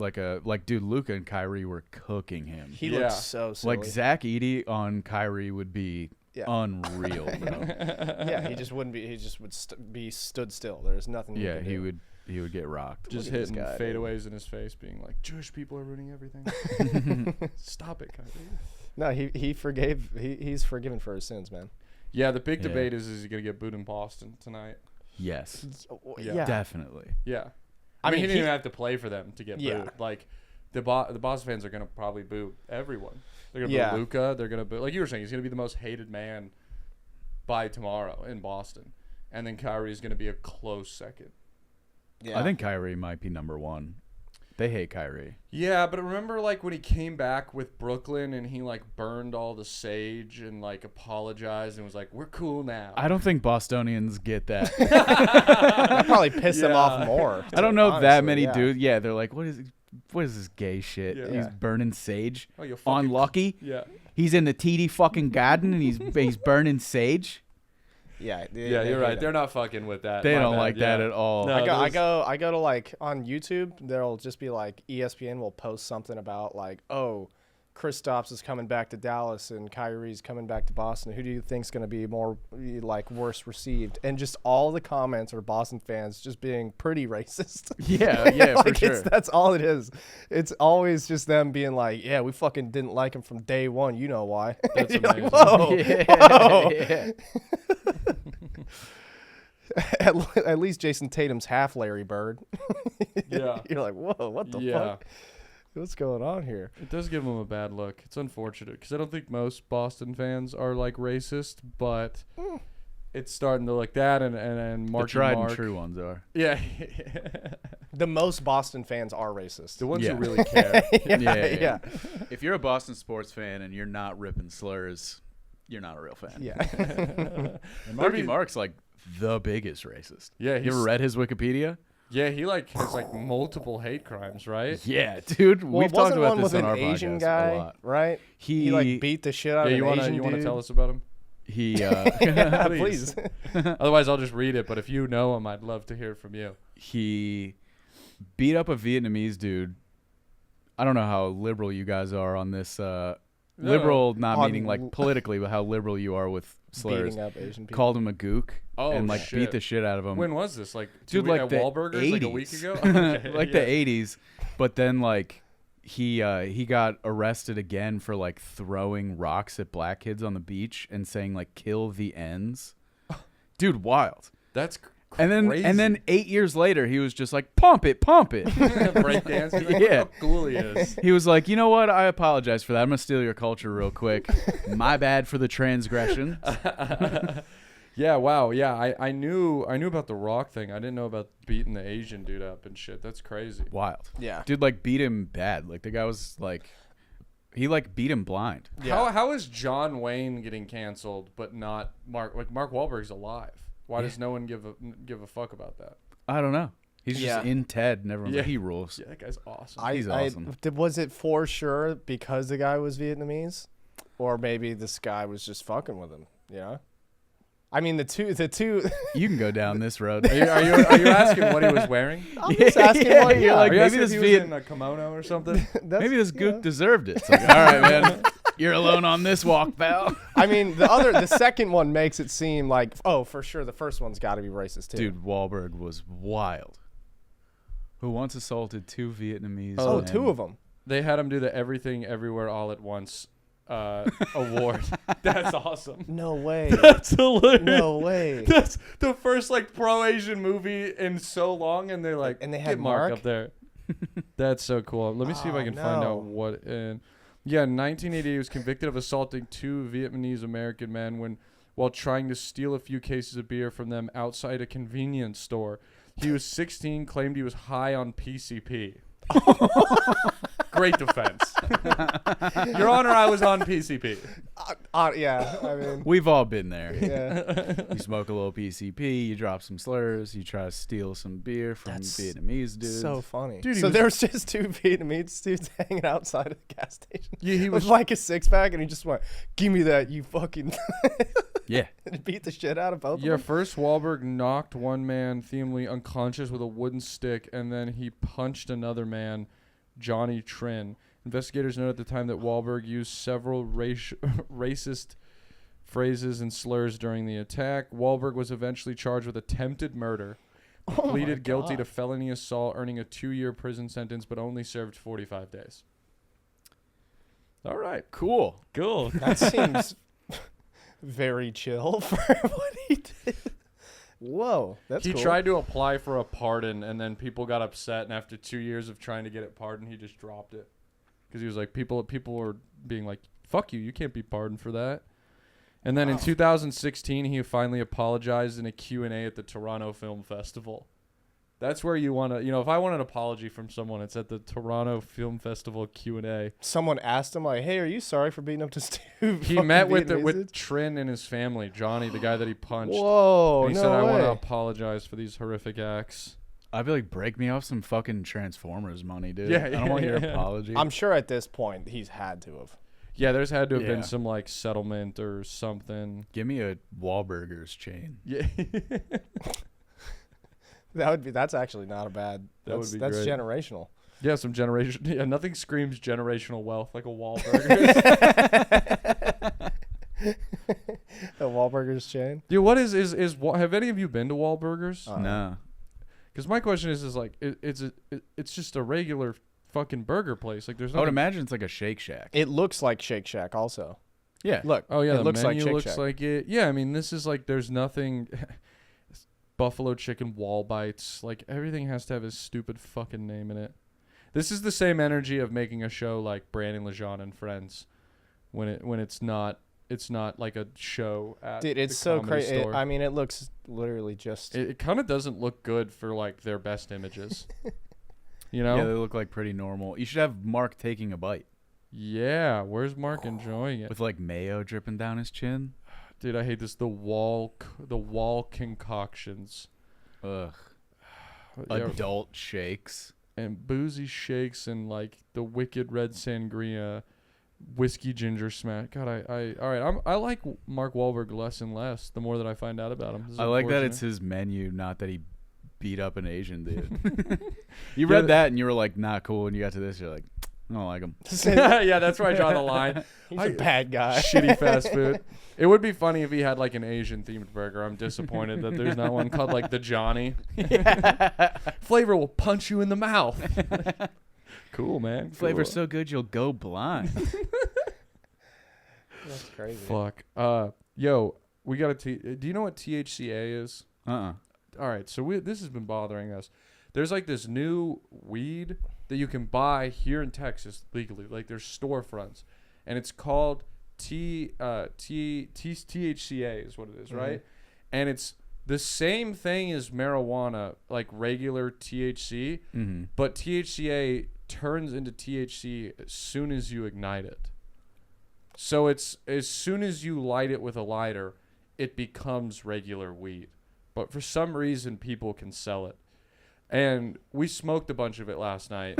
dude, Luka and Kyrie were cooking him. He Yeah. looks so silly. Like Zach Edey on Kyrie would be unreal, bro. Yeah, he just wouldn't be. He just would be stood still. There's nothing. Yeah, can he do. would get rocked. Just at this hitting guy, dude. fadeaways in his face, being like, Jewish people are ruining everything. Stop it, Kyrie. No, he forgave. He's forgiven for his sins, man. Yeah, the big Yeah. debate is he going to get booed in Boston tonight? Yes, Yeah. definitely. Yeah. I I mean, mean, he didn't he- even have to play for them to get Yeah. booed. Like, the Boston fans are going to probably boo everyone. They're going to Yeah. boo Luka. They're going to boo, like you were saying, he's going to be the most hated man by tomorrow in Boston. And then Kyrie's going to be a close second. Yeah, I think Kyrie might be number one. They hate Kyrie. Yeah, but remember, like, when he came back with Brooklyn and he, like, burned all the sage and, like, apologized and was like, we're cool now. I don't think Bostonians get that. that probably pissed him Yeah. off more. I don't know if that honestly, many yeah. dudes. Yeah, they're like, what is this gay shit? Yeah. He's Yeah. burning sage. Oh, you fucking Unlucky. Yeah. He's in the TD fucking garden and he's burning sage. Yeah, Yeah, you're right. They're not fucking with that. They My don't bad. like Yeah. that at all. No. I those- go to like on YouTube. There'll just be like ESPN will post something about like, oh, Kristaps is coming back to Dallas and Kyrie's coming back to Boston. Who do you think's going to be more like worse received? And just all the comments are Boston fans just being pretty racist. Yeah, Like, for sure. that's all it is. It's always just them being like, yeah, we fucking didn't like him from day one. You know why? That's You're like, amazing. whoa, Yeah, whoa. yeah. At least Jason Tatum's half Larry Bird. Yeah. You're like, whoa, what the Yeah. fuck? What's going on here? It does give him a bad look. It's unfortunate because I don't think most Boston fans are like racist, but it's starting to look that and The Marky tried Mark. and true ones are. Yeah. The most Boston fans are racist. The ones Yeah. who really care. yeah. If you're a Boston sports fan and you're not ripping slurs, you're not a real fan. Yeah. And Marky Mark's like the biggest racist. Yeah, You ever he's- read his Wikipedia? Yeah, he like has like multiple hate crimes, right? Yeah, dude. Well, We've talked wasn't about one this with on our an Asian podcast guy, a lot. right? He like beat the shit out Yeah, of you an wanna Asian you wanna dude. tell us about him? He Yeah, please. Otherwise, I'll just read it. But if you know him, I'd love to hear from you. he beat up a Vietnamese dude. I don't know how liberal you guys are on this. Liberal, not On meaning like politically, but how liberal you are with slurs. Beating up Asian people. Called him a gook and like shit. beat the shit out of him. When was this? Like Dude, like like the Wahlburgers, 80s. like a week ago. Okay, Like yeah. the 80s. But then like he got arrested again for like throwing rocks at black kids on the beach and saying like kill the ends. Dude, wild. That's And crazy. then 8 years later he was just like pump it. break dancing. Like, Yeah. Look how cool he is. He was like, you know what? I apologize for that. I'm gonna steal your culture real quick. My bad for the transgression. Yeah, wow. Yeah, I knew about the rock thing. I didn't know about beating the Asian dude up and shit. That's crazy. Wild. Yeah. Dude, like beat him bad. Like the guy was like, he like beat him blind. Yeah. How is John Wayne getting canceled but not Mark? Like Mark Wahlberg's alive. Why does no one give a fuck about that? I don't know. He's Yeah. just in TED, and everyone's like, he rules. Yeah, that guy's awesome. He's awesome. Was it for sure because the guy was Vietnamese, or maybe this guy was just fucking with him? Yeah. I mean, the two. You can go down this road. Are you asking what he was wearing? I'm just asking Yeah, what. you're Yeah, like, Are you maybe asking if this he was in a kimono or something? Maybe this you know. gook deserved it. It's like, all right, man, you're alone on this walk, pal. I mean, the second one makes it seem like, oh, for sure, the first one's got to be racist too. Dude, Wahlberg was wild. Who once assaulted 2 Vietnamese Oh, men. 2 of them. They had him do the Everything Everywhere All at Once award. That's awesome. No way. That's hilarious. No way. That's the first like pro-Asian movie in so long, and they're like, And they had get Mark Mark? up there. That's so cool. Let me see if I can find no. out what. In 1980, he was convicted of assaulting 2 Vietnamese American men while trying to steal a few cases of beer from them outside a convenience store. He was 16, claimed he was high on PCP. Great defense. Your Honor, I was on PCP. Yeah, I mean, We've all been there. yeah. You smoke a little PCP, you drop some slurs, you try to steal some beer from That's Vietnamese dudes. So funny. Dude, he so was- there was just 2 Vietnamese dudes hanging outside of the gas station Yeah, he with was. like a 6-pack, and he just went, "Give me that, you fucking!" Yeah. and beat the shit out of both Yeah, of them. first Wahlberg knocked one man themed unconscious with a wooden stick, and then he punched another man, Johnny Trin. Investigators noted at the time that Wahlberg used several racist phrases and slurs during the attack. Wahlberg was eventually charged with attempted murder, pleaded guilty to felony assault, earning a 2-year prison sentence, but only served 45 days. All right. Cool. Cool. That seems very chill for what he did. Whoa, that's He cool. tried to apply for a pardon, and then people got upset, and after 2 years of trying to get it pardoned, he just dropped it. Because he was like, people were being like, fuck you, you can't be pardoned for that. And then in 2016, he finally apologized in a Q&A at the Toronto Film Festival. That's where you want to, if I want an apology from someone, it's at the Toronto Film Festival Q&A. Someone asked him like, "Hey, are you sorry for beating up to 2?" He fucking met with Vietnamese with dudes?" Trin and his family, Johnny, the guy that he punched. Whoa, And he no said, I want to way. apologize for these horrific acts. I'd be like, break me off some fucking Transformers money, dude. Yeah, I don't want your yeah. apology. I'm sure at this point he's had to have. Yeah, there's had to have Yeah. been some like settlement or something. Give me a Wahlburgers chain. Yeah. That's actually not a bad. That would That's be that's great. generational. Yeah, some generation. Yeah, nothing screams generational wealth like a Wahlburgers. The Wahlburgers chain. Dude, what is have any of you been to Wahlburgers? No. Because my question is like it's just a regular fucking burger place. Like there's I would nothing. imagine it's like a Shake Shack. It looks like Shake Shack also. Yeah. Look. Oh yeah, it the looks like menu Shake looks Shack. like it. Yeah, I mean this is like there's nothing. Buffalo chicken wall bites. Like everything has to have his stupid fucking name in it. This is the same energy of making a show like Brandon Legendre and Friends, when it's not like a show at Dude, it's the so Comedy crazy. Store. I mean, it looks literally just. It kind of doesn't look good for like their best images. You know? Yeah, they look like pretty normal. You should have Mark taking a bite Yeah, where's Mark enjoying it? with like mayo dripping down his chin. Dude, I hate this. The wall concoctions. Ugh. Yeah, Adult shakes. and boozy shakes and like the wicked red sangria, whiskey ginger smash. God, I like Mark Wahlberg less and less the more that I find out about him. This is I like that it's unfortunate. his menu, not that he beat up an Asian dude. You Yeah, read that and you were like, nah, cool. And you got to this, you're like, I don't like him. Yeah, that's where I draw the line. He's a bad guy. Shitty fast food. It would be funny if he had like an Asian themed burger. I'm disappointed that there's not one called like the Johnny. Flavor will punch you in the mouth. Cool, man. Flavor's Cool. so good you'll go blind. That's crazy. Fuck. Yo, we got to. Do you know what THCA is? Uh-uh. All right, so this has been bothering us. There's like this new weed that you can buy here in Texas legally. Like there's storefronts, and it's called THCA is what it is, right? And it's the same thing as marijuana, like regular THC, Mm-hmm. but THCA turns into THC as soon as you ignite it. So it's as soon as you light it with a lighter, it becomes regular weed. but for some reason people can sell it. And we smoked a bunch of it last night.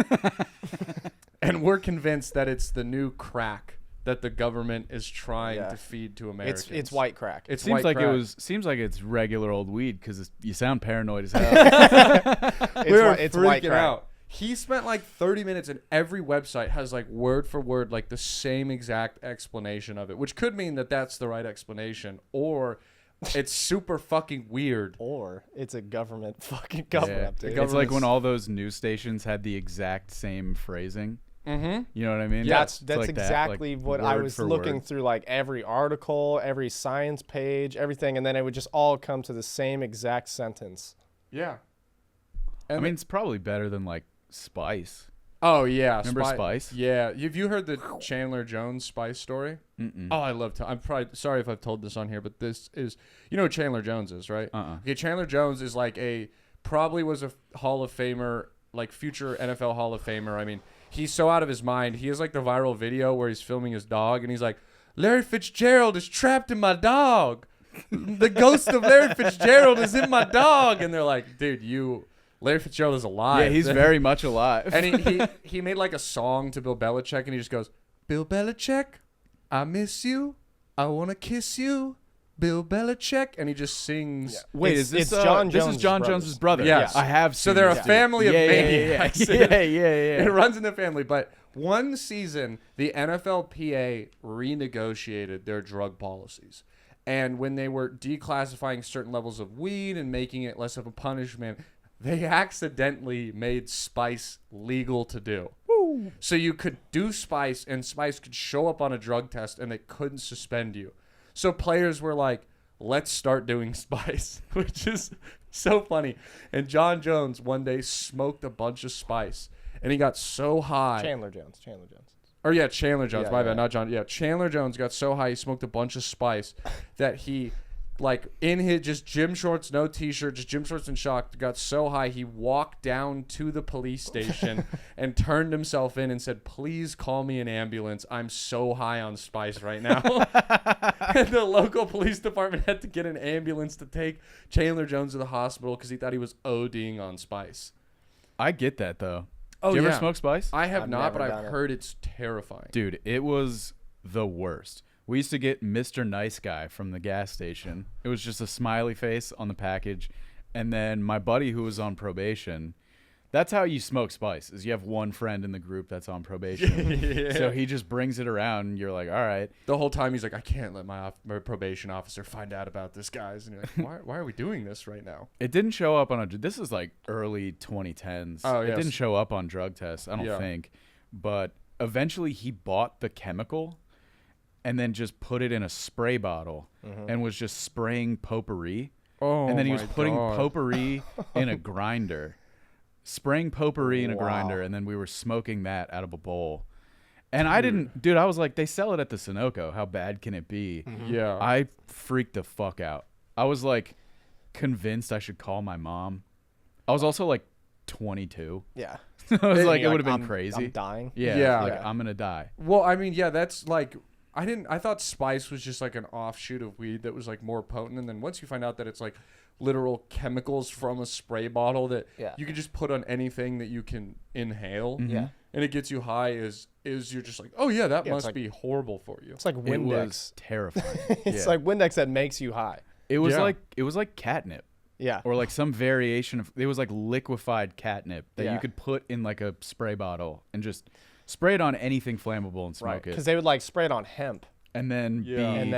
And we're convinced that it's the new crack that the government is trying to feed to Americans. It's white crack. It seems like crack. Seems like it's regular old weed because you sound paranoid as hell. It's white freaking crack. out. He spent like 30 minutes, and every website has like word for word like the same exact explanation of it, which could mean that that's the right explanation, or it's super fucking weird. Or it's a government fucking government, dude. It's like when all those news stations had the exact same phrasing. Mm-hmm. You know what I mean? That's like exactly that, like what I word was for looking word. through, like every article, every science page, everything, and then it would just all come to the same exact sentence. Yeah. I mean, it's probably better than like Spice. Oh yeah, Remember Spice? Yeah. Have you heard the Chandler Jones Spice story? Mm-mm. Oh, I love. I'm probably sorry if I've told this on here, but this is, you know who Chandler Jones is, right? Okay, Chandler Jones is like probably was a Hall of Famer, like future NFL Hall of Famer. I mean, he's so out of his mind. He has like the viral video where he's filming his dog, and he's like, Larry Fitzgerald is trapped in my dog. The ghost of Larry Fitzgerald is in my dog, and they're like, dude, Larry Fitzgerald is alive. Yeah, he's very much alive. And he made like a song to Bill Belichick, and he just goes, Bill Belichick, I miss you. I want to kiss you. Bill Belichick. And he just sings. Yeah. Wait, It's is this John this is Jones's John brothers. Jones's brother? Yes. I have So seen they're a this, dude. family of maniacs. Yeah. It runs in the family. But one season, the NFLPA renegotiated their drug policies. And when they were declassifying certain levels of weed and making it less of a punishment, they accidentally made Spice legal to do. Woo. So you could do Spice, and Spice could show up on a drug test, and they couldn't suspend you. So players were like, let's start doing Spice, which is so funny. And John Jones one day smoked a bunch of Spice, and he got so high. Chandler Jones. Or yeah, Chandler Jones. Yeah, My yeah. bad, not John. Yeah, Chandler Jones got so high he smoked a bunch of Spice that he, like in his just gym shorts, no t-shirt, just gym shorts and shock, got so high he walked down to the police station and turned himself in and said, "Please call me an ambulance. I'm so high on Spice right now." And the local police department had to get an ambulance to take Chandler Jones to the hospital because he thought he was ODing on Spice. I get that though. Oh, Do you yeah. ever smoke Spice? I have I've not, never but done I've it. heard it's terrifying. Dude, it was the worst. We used to get Mr. Nice Guy from the gas station. It was just a smiley face on the package. And then my buddy who was on probation, that's how you smoke Spice, is you have one friend in the group that's on probation. Yeah. So he just brings it around and you're like, all right. The whole time he's like, I can't let my probation officer find out about this, guys. And you're like, why are we doing this right now? It didn't show up on this is like early 2010s. Oh, It yes. didn't show up on drug tests, I don't Yeah. think. But eventually he bought the chemical and then just put it in a spray bottle and was just spraying potpourri. Oh, And then he was putting God. potpourri in a grinder, spraying potpourri in a Wow. grinder, and then we were smoking that out of a bowl. And I was like, they sell it at the Sunoco. How bad can it be? Yeah. I freaked the fuck out. I was like convinced I should call my mom. I was also like 22. Yeah. I was like, it You're would have been I'm crazy. I'm dying. Yeah. Yeah. Like, I'm going to die. Well, I mean, yeah, that's like, I thought Spice was just like an offshoot of weed that was like more potent. And then once you find out that it's like literal chemicals from a spray bottle that Yeah. you can just put on anything that you can inhale. Yeah. And it gets you high is you're just like, oh yeah, that Yeah, it's must like- be horrible for you. It's like It Windex. was terrifying. It's Yeah. like Windex that makes you high. It was Yeah. like catnip. Yeah. Or like some variation of it was like liquefied catnip that Yeah. you could put in like a spray bottle and just spray it on anything flammable and smoke Because it. they would like spray it on hemp, And then Yeah. and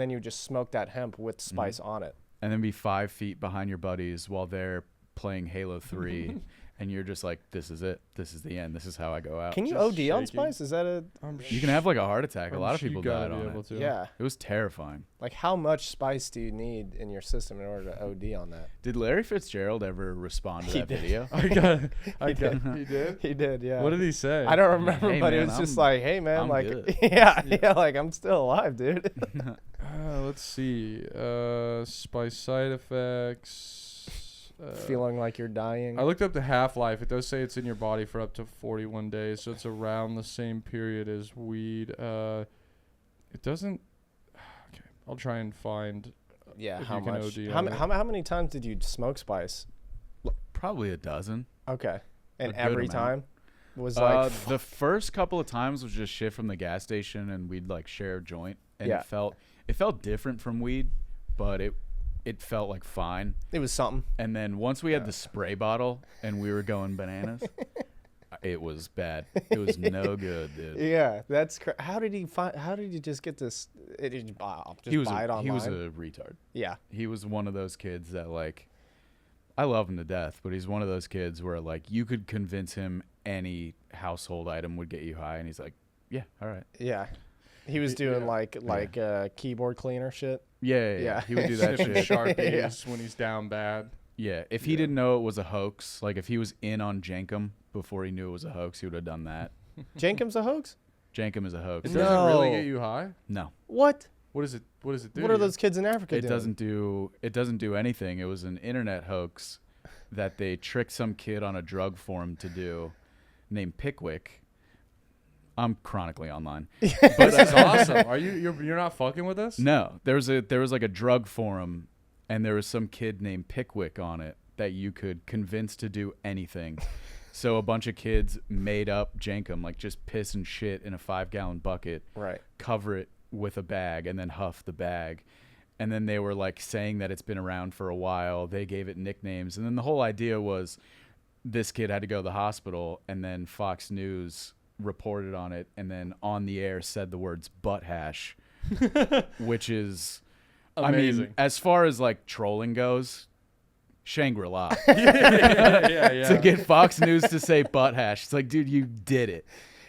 then you just smoke that hemp with spice on it. be 5 feet behind your buddies while they're playing Halo 3 and you're just like, this is it. This is the end. This is how I go out. Can you Just OD on shaking. spice? Is that a You can have like a heart attack. A lot of people died on it. yeah? It was terrifying. Like how much spice do you need in your system in order to OD on that? Did Larry Fitzgerald ever respond to that did. video? I got. He did. He did, yeah. What did he say? I don't remember, Hey, but it man, was just I'm- like, hey man, I'm like good. yeah, like I'm still alive, dude. Let's see. Spice side effects. Feeling like you're dying. I looked up the half-life. It does say it's in your body for up to 41 days, so it's around the same period as weed. It doesn't. Okay, I'll try and find Yeah, if how you can much? OD How, on it. how many times did you smoke spice? Probably a dozen. Okay, and good every amount. time was like The first couple of times was just shit from the gas station, and we'd like share a joint, and Yeah. it felt different from weed, but it felt like fine. it was something. And then once we had the spray bottle and we were going bananas, it was bad. It was no good, dude. Yeah, that's how did he find? How did he just get this? Did he just He was buy it online? he was a retard. Yeah, He was one of those kids that like, I love him to death, but he's one of those kids where like you could convince him any household item would get you high, and he's like, yeah, all right. yeah. He was doing like keyboard cleaner shit. Yeah. Yeah. He would do that Sniffing shit. Sharpies when he's down bad. Yeah, if he didn't know it was a hoax, like if he was in on Jankum before he knew it was a hoax, he would have done that. Jenkins a hoax? Jankum is a hoax. It No. doesn't really get you high. No, What? What does it do? What are those kids in Africa it doing? doesn't do anything. It was an internet hoax that they tricked some kid on a drug forum to do, named Pickwick. I'm chronically online. This is awesome. Are you're not fucking with us? No, there was like a drug forum, and there was some kid named Pickwick on it that you could convince to do anything. So a bunch of kids made up Jankum, like just piss and shit in a 5-gallon bucket, Right. cover it with a bag, and then huff the bag. And then they were like saying that it's been around for a while. They gave it nicknames. And then the whole idea was this kid had to go to the hospital, and then Fox News reported on it, and then on the air said the words butt hash, which is I mean, Amazing. as far as like trolling goes, Shangri-La. yeah. To get Fox News to say butt hash, it's like, dude, you did it.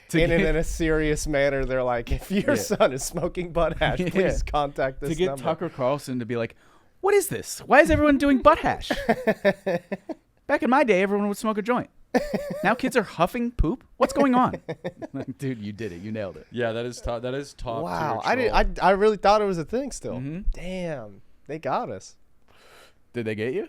To And get, in a serious manner, they're like, if your son is smoking butt hash, Yeah. please contact this to get number. Tucker Carlson to be like, what is this? Why is everyone doing butt hash? Back in my day, everyone would smoke a joint. Now kids are huffing poop. What's going on? Like, dude, you did it. You nailed it. Yeah, that is top. That is top. Wow, tier I troll. really thought it was a thing still. Mhm. Damn, they got us. Did they get you?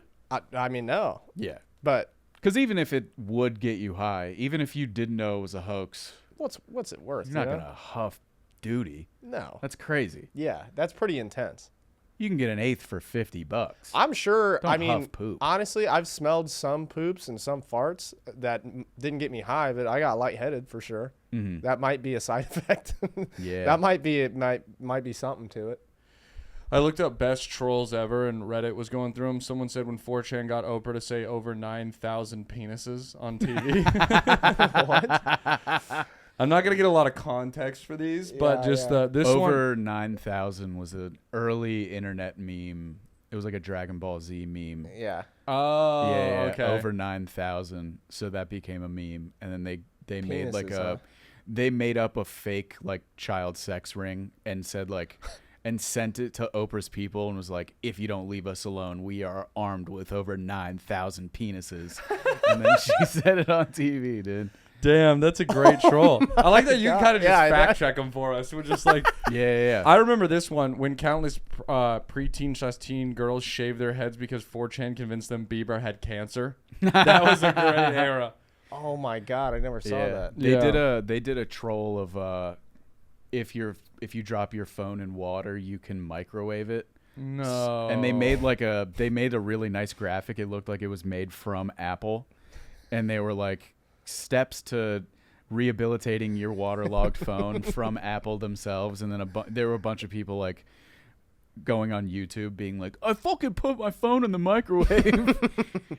I mean, no, Yeah. but Because even if it would get you high, even if you didn't know it was a hoax, what's it worth? you're not you know? going to huff duty. No. That's crazy. Yeah, that's pretty intense. You can get an eighth for $50. I'm sure. Don't I mean, huff poop. honestly, I've smelled some poops and some farts that didn't get me high, but I got lightheaded for sure. Mhm. That might be a side effect. Yeah. that might be it. Might be something to it. I looked up best trolls ever, and Reddit was going through them. Someone said when 4chan got Oprah to say over 9,000 penises on TV. What? I'm not gonna get a lot of context for these, but Yeah, just yeah. this one. Over 9,000 was an early internet meme. It was like a Dragon Ball Z meme. Yeah. Oh, yeah, okay. over 9,000. So that became a meme, and then they made like Penises, huh? they made up a fake like child sex ring and said like and sent it to Oprah's people and was like, if you don't leave us alone, we are armed with over 9,000 penises. And then she said it on TV, dude. Damn, that's a great troll. I like that you God. kind of just Yeah, fact check them for us. We're just like, Yeah. I remember this one when countless preteen/teen girls shaved their heads because 4chan convinced them Bieber had cancer. That was a great era. Oh my God, I never saw that. They did a troll of if you drop your phone in water, you can microwave it. No. And they made a really nice graphic. It looked like it was made from Apple, and they were like steps to rehabilitating your waterlogged phone from Apple themselves. And then there were a bunch of people like going on YouTube being like, I fucking put my phone in the microwave.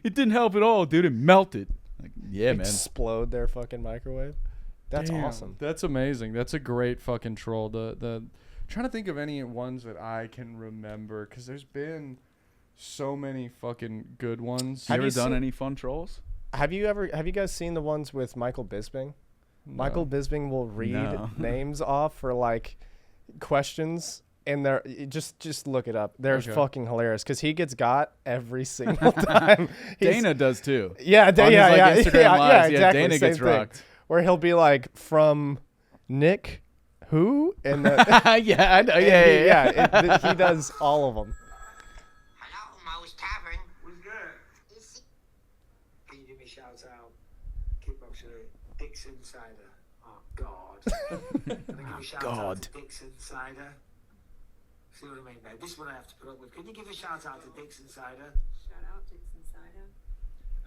It didn't help at all, dude. It melted. Like, yeah, man. Explode their fucking microwave. That's Damn, awesome. That's amazing. That's a great fucking troll. The trying to think of any ones that I can remember because there's been so many fucking good ones. You Have ever you done seen- any fun trolls? Have you guys seen the ones with Michael Bisping? No. Michael Bisping will read No. names off for like questions, and they're just look it up. They're Okay. fucking hilarious because he gets got every single time. He's- Dana does too. yeah, On his, yeah, like, yeah, Instagram yeah, lives, exactly. Dana same gets thing. rocked. Where he'll be like from Nick, who, and Yeah, I know. Yeah. he does all of them. Hello, Moe's Tavern. What's good? Is Can you give me shouts out? Kickboxer Dixon Cider. Oh God. Can I give a shout out God. to Dixon Cider? See what I mean, babe? This one I have to put up with. Can you give a shout out to Dixon Cider? Shout out Dixon Cider.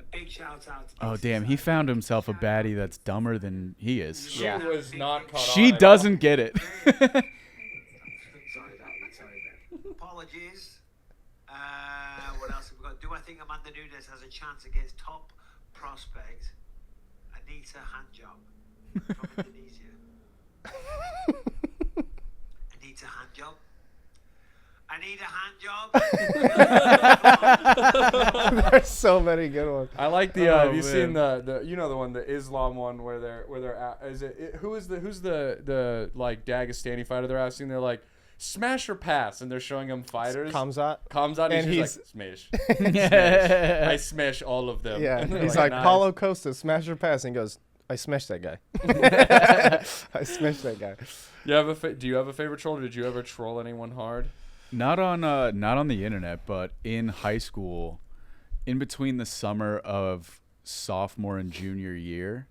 A big shout out to Oh Dixon damn, he Cider. found himself a baddie that's dumber than he is. She Yeah. was not caught on She at all. doesn't get it. Sorry, darling. Sorry, babe. Apologies. What else have we got? Do I think Amanda Nunes has a chance against top prospect Anita Handjob from Indonesia? Anita Handjob? Anita Handjob? There's so many good ones. I like the. Oh, Have you man. seen the you know the one, the Islam one where they're at, who's the like Dagestani fighter they're asking? They're like smash or pass, and they're showing him fighters. Kamzat. Kamzat, and And he's he's- like smash. I smash all of them. Yeah, And they're he's like, nice. Paulo Costa, smash or pass, and he goes, I smashed that guy. I smashed that guy. Do you have a favorite troll? Or did you ever troll anyone hard? Not on the internet, but in high school, in between the summer of sophomore and junior year,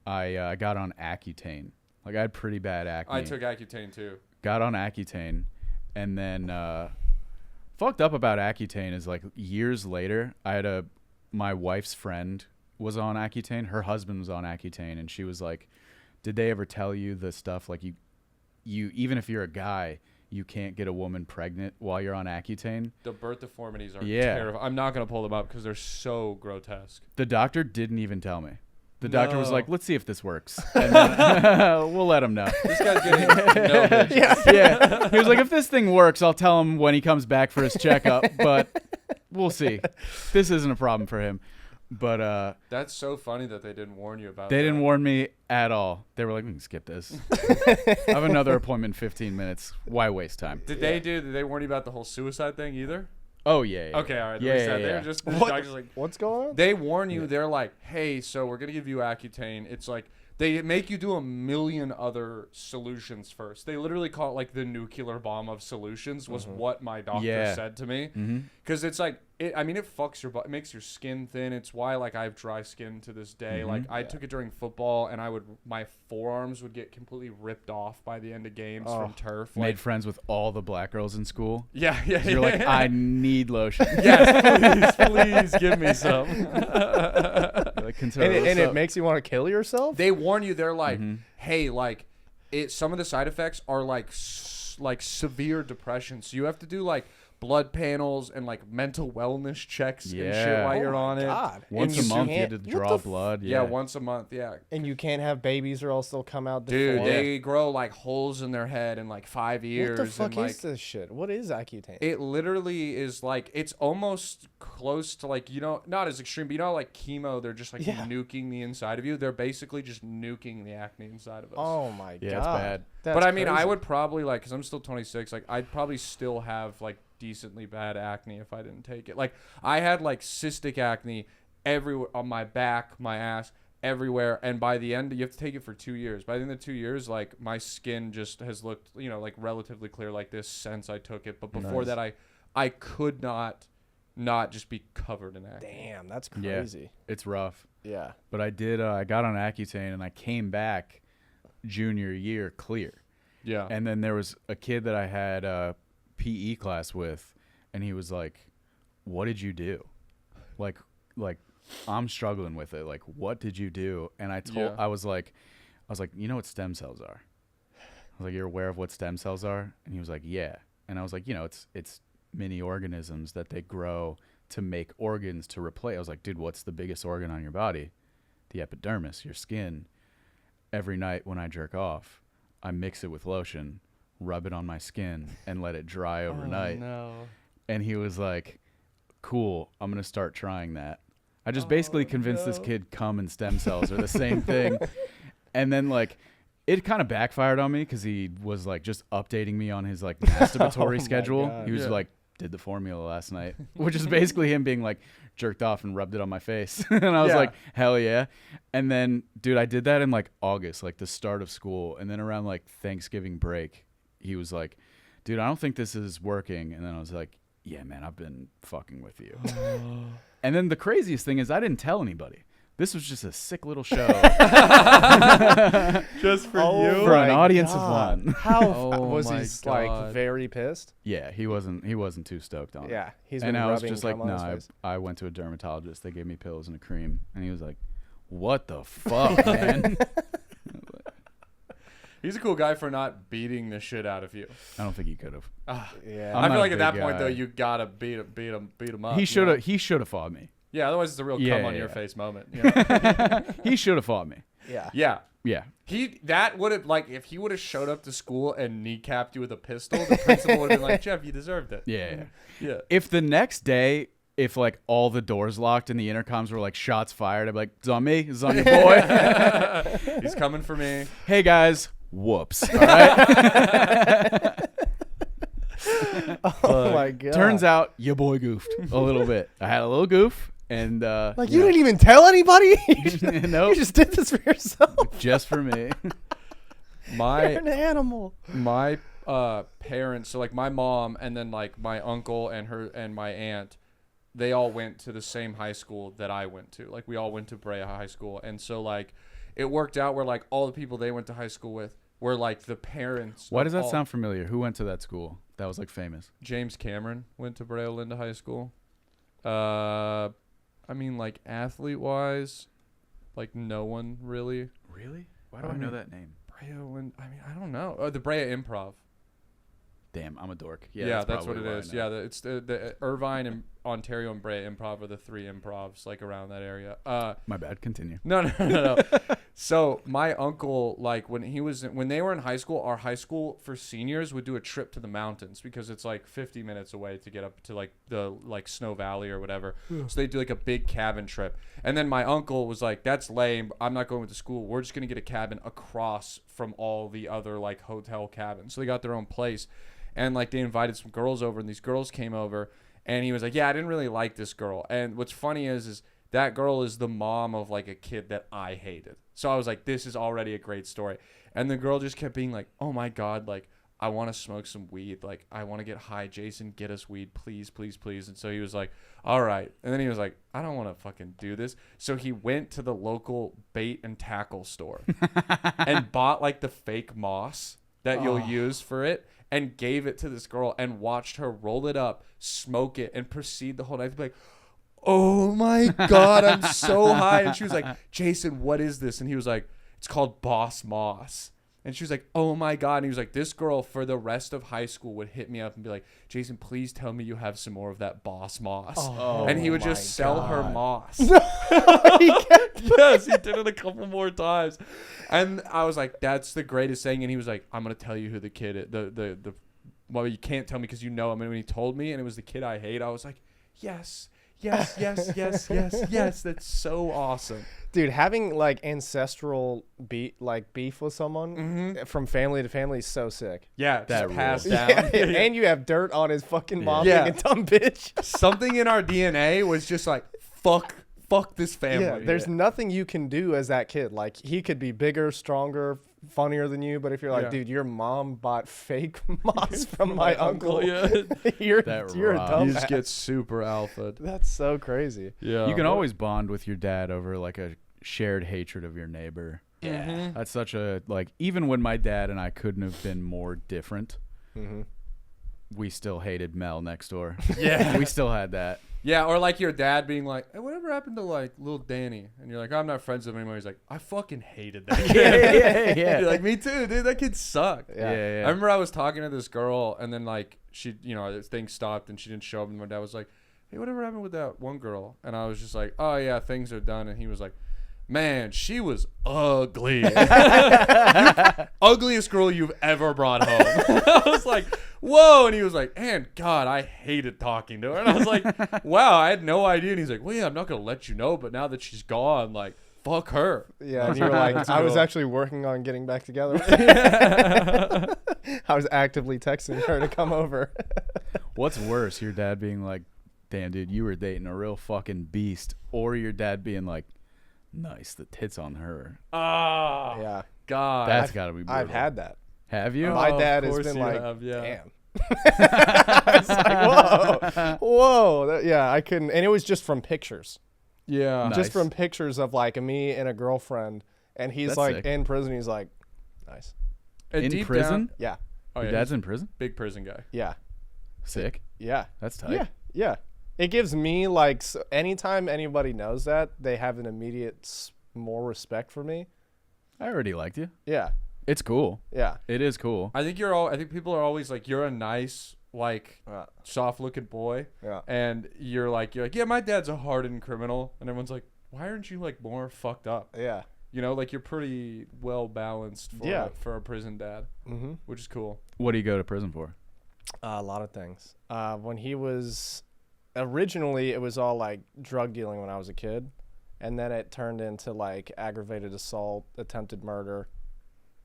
I got on Accutane. Like I had pretty bad acne. I took Accutane too. Got on Accutane, and then fucked up about Accutane is like years later, my wife's friend was on Accutane. Her husband was on Accutane, and she was like, "Did they ever tell you the stuff like you even if you're a guy, you can't get a woman pregnant while you're on Accutane?" The birth deformities are Yeah. terrifying. I'm not gonna pull them up because they're so grotesque. The doctor didn't even tell me. The doctor was No. like, "Let's see if this works, and then, we'll let him know." This guy's getting no bitches. Yeah, he was like, "If this thing works, I'll tell him when he comes back for his checkup, but we'll see. This isn't a problem for him." But That's so funny that they didn't warn you about. they that. didn't warn me at all. They were like, "We can skip this. I have another appointment in 15 minutes. Why waste time?" Did they warn you about the whole suicide thing either? Oh yeah. Okay, all right. Yeah, Yeah, yeah, They yeah. were just What? doctors like What's going on? they warn you. They're like, hey, so we're gonna give you Accutane. It's like they make you do a million other solutions first. They literally call it like the nuclear bomb of solutions. Was what my doctor Yeah. said to me. Mm-hmm. Because it's like it fucks your butt. It makes your skin thin. It's why like I have dry skin to this day. Mm-hmm. Like I took it during football, and my forearms would get completely ripped off by the end of games from turf. Made Like friends with all the black girls in school. yeah. You're like, "I need lotion." yes, please give me some. Like, consider And what's it up. makes you want to kill yourself? They warn you. They're like, Mm-hmm. hey, like, some of the side effects are like like severe depression. So you have to do like blood panels and like mental wellness checks and shit Yeah. while Oh you're my on God. it. Once And a you month, you had can't- to what draw the f- blood. Yeah, once a month. Yeah. And you can't have babies or else they'll come out Dude, deformed. they grow like holes in their head in like 5 years. What the fuck and, like, is this shit? What is Accutane? it literally is like it's almost close to like not as extreme, but like chemo. They're just like Yeah. nuking the inside of you. They're basically just nuking the acne inside of us. Oh my Yeah, god. it's bad. That's But I mean, I crazy. would probably like, cause I'm still 26. Like, I'd probably still have like decently bad acne if I didn't take it. Like, I had like cystic acne everywhere on my back, my ass, everywhere. And by the end, you have to take it for 2 years. By the end of 2 years, like my skin just has looked, like relatively clear like this since I took it. But before Nice. that, I could not just be covered in acne. Damn, that's Yeah. crazy. It's rough. Yeah. But I did. I got on Accutane and I came back junior year clear. Yeah. And then there was a kid that I had a PE class with, and he was like, "What did you do? Like I'm struggling with it. Like, what did you do?" And Yeah. I was like, "You know what stem cells are?" I was like, "You're aware of what stem cells are?" And he was like, "Yeah." And I was like, it's mini organisms that they grow to make organs to replace. I was like, "Dude, what's the biggest organ on your body?" "The epidermis, your skin." Every night when I jerk off, I mix it with lotion, rub it on my skin, and let it dry overnight. No. And he was like, "Cool, I'm going to start trying that." I just basically convinced this kid cum and stem cells are the same thing. And then like it kind of backfired on me because he was like just updating me on his like masturbatory my schedule. God. He was Yeah. like, "Did the formula last night," which is basically him being like jerked off and rubbed it on my face. And I was Yeah. like, "Hell yeah." And then, dude, I did that in like August, like the start of school. And then around like Thanksgiving break, he was like, "Dude, I don't think this is working." And then I was like, "Yeah, man, I've been fucking with you." And then the craziest thing is I didn't tell anybody. This was just a sick little show Just for Oh for an my audience God. of one. How Oh was he my like God. very pissed? Yeah, he wasn't too stoked on it. Yeah, he's And been I was rubbing just like, cum on his no, face. I went to a dermatologist. They gave me pills and a cream, and he was like, "What the fuck, man?" He's a cool guy for not beating the shit out of you. I don't think he could have. Yeah, I'm I not feel a like at that big point though, guy. you gotta beat him up. He you should know? have. He should have fought me. Yeah, otherwise it's a real Yeah, come on yeah, your yeah. face moment. You know? He should have fought me. yeah. Yeah. Yeah. That would have, like, if he would have showed up to school and kneecapped you with a pistol, the principal would have been like, Jeff, you deserved it. Yeah. Yeah. If the next day, if like all the doors locked and the intercoms were like shots fired, I'd be like, "It's on me. It's on your boy." He's coming for me. Hey guys, whoops. All right. Oh my God. Turns out your boy goofed a little bit. I had a little goof, and like you didn't even tell anybody. nope, You just did this for yourself. just for me. My You're an animal. my parents, so like my mom and then like my uncle and her and my aunt, they all went to the same high school that I went to. Like we all went to Brea High School, and so like it worked out where like all the people they went to high school with were like the parents. Why of does that all- sound familiar? Who went to that school that was like famous? James Cameron went to Brea Linda High School. I mean, like athlete wise, like no one really. Really? Why do I I know mean- that name? Brea Linda. I mean, I don't know. Oh, the Brea Improv. Damn, I'm a dork. Yeah, that's what probably it why I is. know. Yeah, it's the Irvine and Ontario and Brea Improv are the three improvs like around that area. My bad. Continue. No. So my uncle, like when they were in high school, our high school for seniors would do a trip to the mountains because it's like 50 minutes away to get up to like the like Snow Valley or whatever. So they do like a big cabin trip. And then my uncle was like, "That's lame. I'm not going with the school. We're just gonna get a cabin across from all the other like hotel cabins." So they got their own place. And like they invited some girls over, and these girls came over, and he was like, "Yeah, I didn't really like this girl." And what's funny is that girl is the mom of like a kid that I hated. So I was like, this is already a great story. And the girl just kept being like, "Oh my God, like I want to smoke some weed. Like I want to get high. Jason, get us weed, please, please, please." And so he was like, "All right." And then he was like, "I don't want to fucking do this." So he went to the local bait and tackle store and bought like the fake moss that you'll use for it, and gave it to this girl and watched her roll it up, smoke it, and proceed the whole night to be like, "Oh my God, I'm so high." And she was like, "Jason, what is this?" And he was like, "It's called Boss Moss." And she was like, "Oh my God." And he was like, this girl for the rest of high school would hit me up and be like, "Jason, please tell me you have some more of that Boss Moss." And he would just sell her moss. Yes, he did it a couple more times. And I was like, that's the greatest thing. And he was like, "I'm going to tell you who the kid is. Well, you can't tell me because you know him." And when he told me and it was the kid I hate, I was like, yes. That's so awesome. Dude, having like ancestral beef with someone from family to family is so sick. Yeah, That just passed rules. down. And you have dirt on his fucking mom Yeah. being a dumb bitch. Something in our DNA was just like, fuck this family. Yeah, there's nothing you can do as that kid. Like he could be bigger, stronger, funnier than you, but if you're like, Yeah. "Dude, your mom bought fake moss from my uncle," yeah. you're That a rocks. dumb. You just get super alpha. That's so crazy. Yeah. You can always bond with your dad over like a shared hatred of your neighbor. Yeah. That's such a like. Even when my dad and I couldn't have been more different, we still hated Mel next door. Yeah. We still had that. Yeah, or like your dad being like, "Hey, whatever happened to like little Danny?" And you're like, "I'm not friends with him anymore." He's like, "I fucking hated that kid." yeah. You're like, "Me too, dude. That kid sucked." Yeah. I remember I was talking to this girl, and then like she, things stopped, and she didn't show up, and my dad was like, "Hey, whatever happened with that one girl?" And I was just like, "Oh yeah, things are done." And he was like, "Man, she was ugly. Ugliest girl you've ever brought home." I was like, "Whoa." And he was like, "And God, I hated talking to her." And I was like, "Wow, I had no idea." And he's like, "Well, yeah, I'm not going to let you know, but now that she's gone, like, fuck her." Yeah, and you were like, "I was actually working on getting back together." I was actively texting her to come over. What's worse, your dad being like, "Damn, dude, you were dating a real fucking beast," or your dad being like, "Nice, the tits on her." Ah, Yeah, God. That's got to be brutal. I've had that. Have you? My of dad has course been you like, have, yeah. "Damn." It's like, whoa. Yeah, I couldn't, and it was just from pictures. Yeah. Nice. just from pictures of like me and a girlfriend, and he's That's like sick. in prison. He's like, nice. And In deep prison? down- Yeah, oh, Your yeah, dad's he's in prison? a big prison guy. yeah, Sick. yeah. That's tight. Yeah, yeah. It gives me like anytime anybody knows that, they have an immediate more respect for me. I already liked you. Yeah, It's cool. yeah. It is cool. I think people are always like, you're a nice, like, soft-looking boy. Yeah. And you're like, yeah, my dad's a hardened criminal. And everyone's like, why aren't you, like, more fucked up? Yeah. You know, like, you're pretty well-balanced for a prison dad, Mm-hmm. which is cool. What do you go to prison for? A lot of things. When he was originally, it was all like drug dealing when I was a kid, and then it turned into like aggravated assault, attempted murder,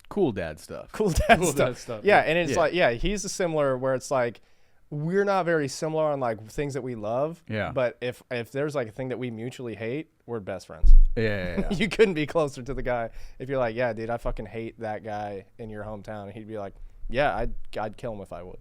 Cool dad stuff. cool dad Cool stuff. dad stuff, Yeah, yeah. and it's Yeah. like he's a similar where it's like we're not very similar on like things that we love. Yeah. But if there's like a thing that we mutually hate, we're best friends. Yeah. You couldn't be closer to the guy if you're like, yeah, dude, I fucking hate that guy in your hometown, and he'd be like, yeah, I'd kill him if I would.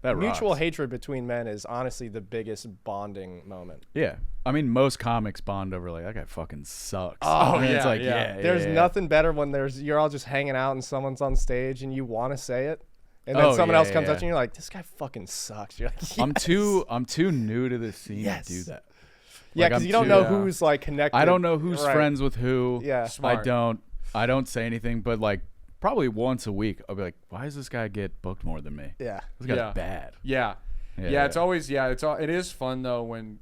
That Mutual rocks. hatred between men is honestly the biggest bonding moment. Yeah. I mean, most comics bond over like, that guy fucking sucks. Oh, And it's yeah, like, yeah. There's yeah. nothing better when you're all just hanging out and someone's on stage and you want to say it, and then Oh, someone yeah, else comes yeah. up to you and you're like, this guy fucking sucks. You're like, I'm "Yes." too new to the scene Yes. to do that. Yeah, Like, because I'm you don't too- know yeah. who's like connected. I don't know who's Right. friends with who. Yeah. Smart. I don't say anything, but like probably once a week I'll be like, why does this guy get booked more than me? Yeah. This guy's Yeah. bad. Yeah. Yeah. Yeah, it's always it is fun though when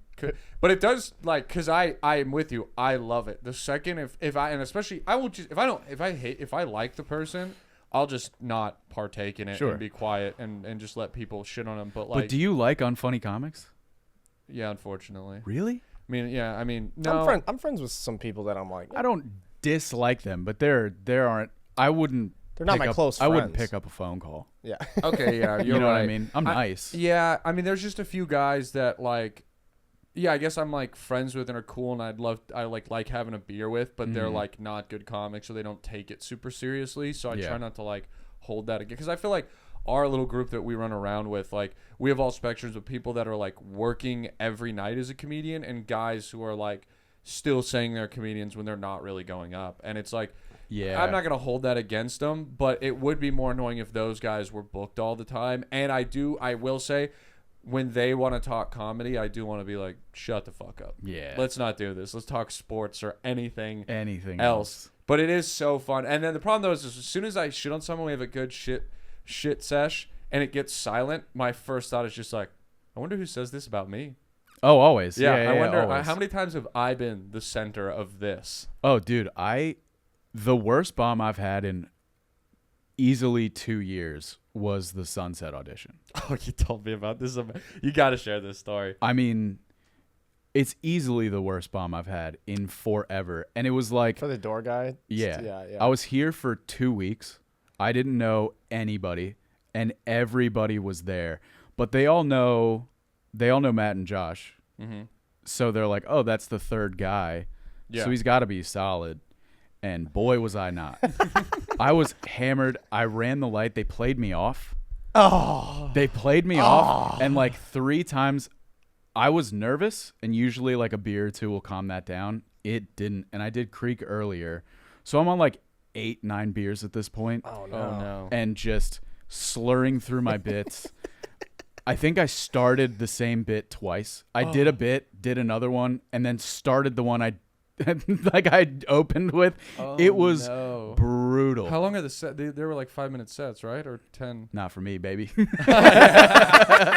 but it does like cuz I am with you. I love it. The second if I and especially I will just if I like the person, I'll just not partake in it Sure. and be quiet and just let people shit on them. But like But do you like unfunny comics? yeah, unfortunately. Really? I mean, no. I'm friends with some people that I'm like, I don't dislike them, but there aren't. I wouldn't. They're not pick my up- close I wouldn't friends. pick up a phone call. yeah. Okay, yeah, you're You know what I right. mean? I'm nice. Yeah, I mean, there's just a few guys that like, yeah, I guess I'm like friends with and are cool, and I like having a beer with, but they're like not good comics, so they don't take it super seriously. So I Yeah. try not to like hold that again, because I feel like our little group that we run around with, like we have all spectrums of people that are like working every night as a comedian, and guys who are like still saying they're comedians when they're not really going up, and it's like. Yeah. I'm not going to hold that against them, but it would be more annoying if those guys were booked all the time. And I will say, when they want to talk comedy, I do want to be like, shut the fuck up. Yeah. Let's not do this. Let's talk sports or anything anything else. But it is so fun. And then the problem, though, is as soon as I shit on someone, we have a good shit sesh, and it gets silent, my first thought is just like, I wonder who says this about me. Oh, always. Yeah, Yeah. I wonder always. how many times have I been the center of this? Oh, dude, the worst bomb I've had in easily 2 years was the Sunset audition. Oh, you told me about this. You got to share this story. I mean, it's easily the worst bomb I've had in forever. And it was like, For the door guy. yeah, Yeah. I was here for 2 weeks. I didn't know anybody, and everybody was there. But they all know Matt and Josh. Mm-hmm. So they're like, oh, that's the third guy. Yeah. So he's got to be solid. And boy, was I not. I was hammered. I ran the light. They played me off. Oh. They played me off. And like 3 times, I was nervous. And usually like a beer or two will calm that down. It didn't. And I did Creek earlier. So I'm on like 8, 9 beers at this point. Oh no. Oh, no. And just slurring through my bits. I think I started the same bit twice. I did a bit, did another one, and then started the one I opened with. It was no. brutal. How long are the set? They were like 5-minute sets, right? Or 10? Not for me, baby.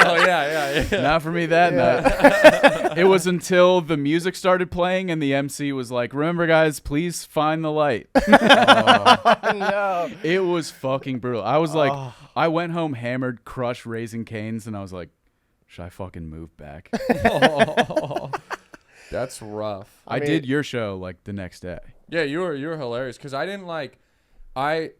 Oh, yeah. Not for me that night. It was until the music started playing and the MC was like, remember, guys, please find the light. No. It was fucking brutal. I was like, I went home hammered, crushed Raising Cane's, and I was like, should I fucking move back? That's rough. I mean- did your show like the next day. Yeah, you were hilarious, because I didn't like. I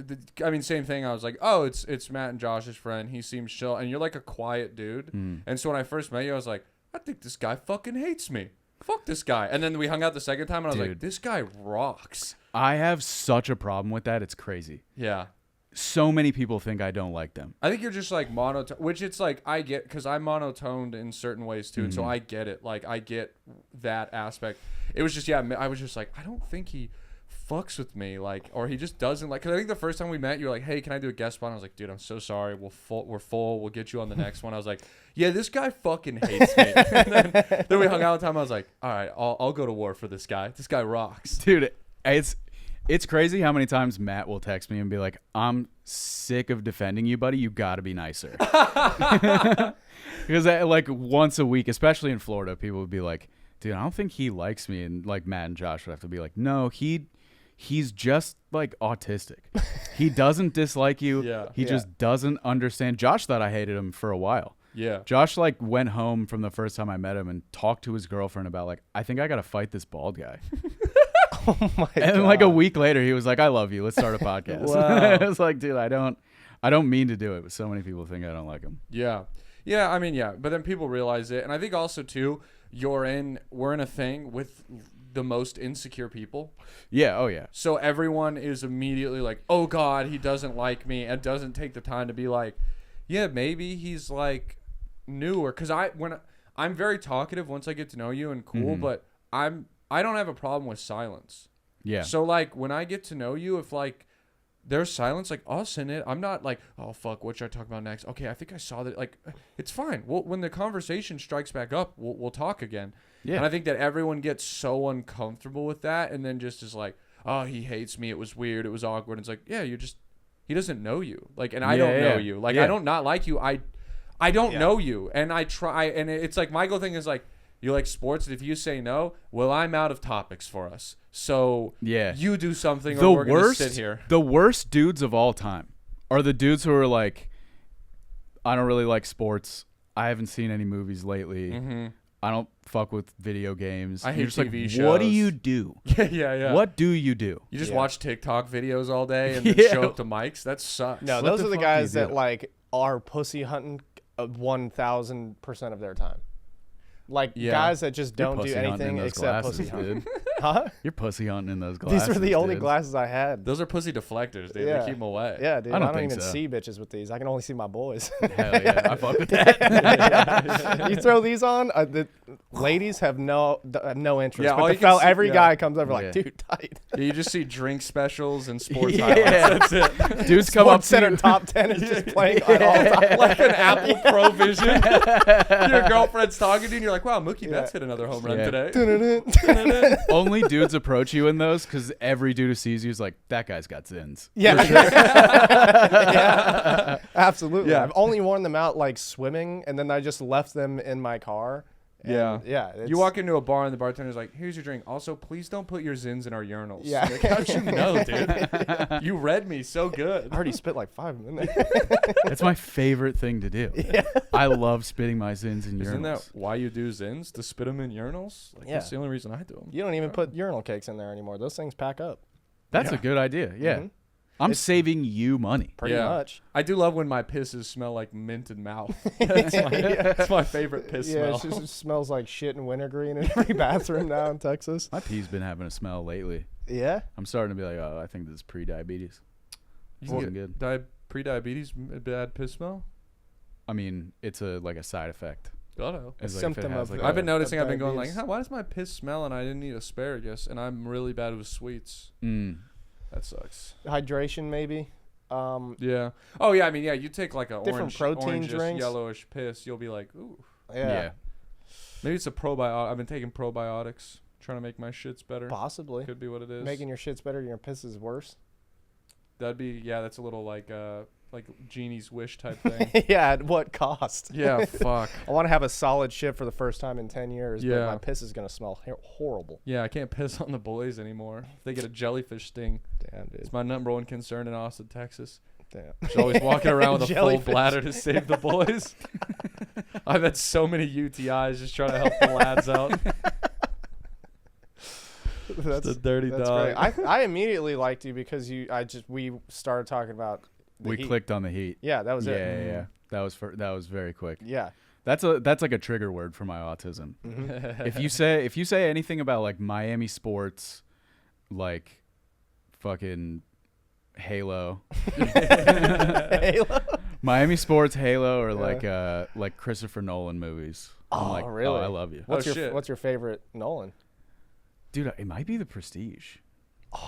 mean, same thing. I was like, oh, it's Matt and Josh's friend. He seems chill, and you're like a quiet dude. And so when I first met you, I was like, I think this guy fucking hates me. Fuck this guy. And then we hung out the second time, and I was like, Dude. this guy rocks. I have such a problem with that. It's crazy. Yeah. so many people think I don't like them. I think you're just like monotone, which it's like I get because I'm monotoned in certain ways too, and so Mm-hmm. I get it. Like I get that aspect. It was just I was just like I don't think he fucks with me, like, or he just doesn't like. Because I think the first time we met, you were like, "Hey, can I do a guest spot?" And I was like, "Dude, I'm so sorry. We're full. We'll get you on the next one." I was like, "Yeah, this guy fucking hates me." And then we hung out one time. I was like, "All right, I'll go to war for this guy. This guy rocks." Dude, it's crazy how many times Matt will text me and be like, "I'm sick of defending you, buddy. You got to be nicer." Because like once a week, especially in Florida, people would be like, "Dude, I don't think he likes me," and like Matt and Josh would have to be like, "No, he's just like autistic. He doesn't dislike you. Yeah. He just doesn't understand." Josh thought I hated him for a while. Yeah. Josh like went home from the first time I met him and talked to his girlfriend about like, "I think I got to fight this bald guy." Oh my And then, like a week later, he was like, "I love you. Let's start a podcast." Wow. I was like, "Dude, I don't mean to do it, but so many people think I don't like him." Yeah. Yeah, I mean, yeah. But then people realize it. And I think also, too, we're in a thing with the most insecure people. Yeah. Oh yeah. So everyone is immediately like, oh, God, he doesn't like me. And doesn't take the time to be like, yeah, maybe he's like newer. Because I'm very talkative once I get to know you and cool, but I don't have a problem with silence. Yeah. So, like, when I get to know you, if, like, there's silence, like, I'll send it. I'm not like, oh, fuck, what should I talk about next? Okay, I think I saw that. Like, it's fine. When the conversation strikes back up, we'll talk again. Yeah. And I think that everyone gets so uncomfortable with that and then just is like, oh, he hates me. It was weird. It was awkward. And it's like, yeah, he doesn't know you. Like, and I don't know you. Like, I don't not like you. I don't know you. And I try. And it's like, my goal thing is like, you like sports, and if you say no, well, I'm out of topics for us. So you do something, or we're gonna sit here. The worst dudes of all time are the dudes who are like, I don't really like sports. I haven't seen any movies lately. Mm-hmm. I don't fuck with video games. I hate You're just TV like, shows. what do you do? Yeah. What do you do? You just Yeah. watch TikTok videos all day and then show up to mics? That sucks. No, What those the are the fuck do guys you that do? like are pussy hunting 1,000% of their time. Like Yeah. guys that just You're don't do pussy hunting in anything those except glasses, pussy hunting. dude. Huh? You're pussy hunting in those glasses. These were the only dude. glasses I had. Those are pussy deflectors, dude. Yeah. They keep them away. Yeah, dude. I I don't don't, think even so. see bitches with these. I can only see my boys. Hell yeah, I fuck with that. You throw these on, the ladies have no interest. Yeah, all but you can see- every yeah. guy comes over like, Yeah. dude, tight. Yeah, you just see drink specials and sports Yeah. highlights. That's it. Dudes come up Sports to Center you. top 10 is just playing at all times. Like an Apple Pro Vision. Your girlfriend's talking to you and you're like, wow, Mookie Betts hit another home run Yeah. today. Only dudes approach you in those because every dude who sees you is like, that guy's got zins. Yeah. Yeah. Absolutely. Yeah. I've only worn them out like swimming, and then I just left them in my car. And Yeah. Yeah. You it's- walk into a bar and the bartender's like, here's your drink. Also, please don't put your zins in our urinals. Yeah. Like, how'd you know, dude? You read me so good. I already spit like 5 minutes. That's my favorite thing to do. I love spitting my zins in Isn't urinals. that why you do zins? To spit them in urinals? Like, Yeah. That's the only reason I do them. You don't even put urinal cakes in there anymore. Those things pack up. That's a good idea. Yeah. Mhm. I'm saving you money. Pretty much. I do love when my pisses smell like mint and mouth. That's my favorite piss Yeah, smell. it just smells like shit and wintergreen in every bathroom now in Texas. My pee's been having a smell lately. Yeah. I'm starting to be like, oh, I think this is pre-diabetes. You can Fucking get good. pre-diabetes, bad piss smell? I mean, it's like a side effect. Gotta. It's like if it symptom has, of like, the- I've been noticing, I've been going like, diabetes. huh, why does my piss smell and I didn't eat asparagus and I'm really bad with sweets? That sucks. Hydration, maybe. Yeah. Oh, yeah, I mean, yeah, you take like a Different protein orangish, drinks. yellowish piss, you'll be like, ooh. Yeah. Maybe it's a probiotic. I've been taking probiotics, trying to make my shits better. Possibly. Could be what it is. Making your shits better, your piss is worse. That'd be, yeah, that's a little like Genie's wish type thing. Yeah, at what cost? Yeah, fuck. I want to have a solid shit for the first time in 10 years, but Yeah. my piss is going to smell horrible. Yeah, I can't piss on the boys anymore. If they get a jellyfish sting, Damn, dude. it's my number one concern in Austin, Texas. Damn. She's always walking around with a full Jellyfish. bladder to save the boys. I've had so many UTIs just trying to help the lads out. That's a dirty that's dog. great. I immediately liked you because we started talking about the We heat. clicked on the heat. Yeah, that was Yeah, it. yeah. That was very quick. Yeah. That's like a trigger word for my autism. If you say anything about like Miami sports, like fucking Halo. Halo. Miami sports, Halo, or like Christopher Nolan movies. I'm Oh, like, really? Oh, I love you. What's your favorite Nolan? Dude, it might be The Prestige.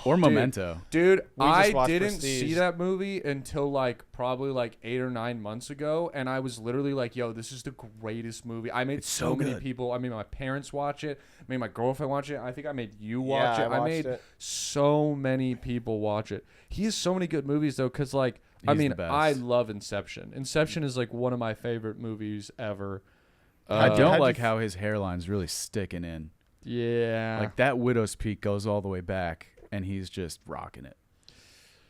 Or Memento. Dude, We just I watched didn't Prestige. see that movie until like probably like 8 or 9 months ago, and I was literally like, "Yo, this is the greatest movie." I made It's so so many good. people. I made my parents watch it. I made my girlfriend watch it. I think I made you watch Yeah, it. I I watched made it. so many people watch it. He has so many good movies though, because like I He's mean, the best. I love Inception. Inception is like one of my favorite movies ever. I how'd don't you like f- how his hairline's really sticking in. Yeah. Like that widow's peak goes all the way back, and he's just rocking it.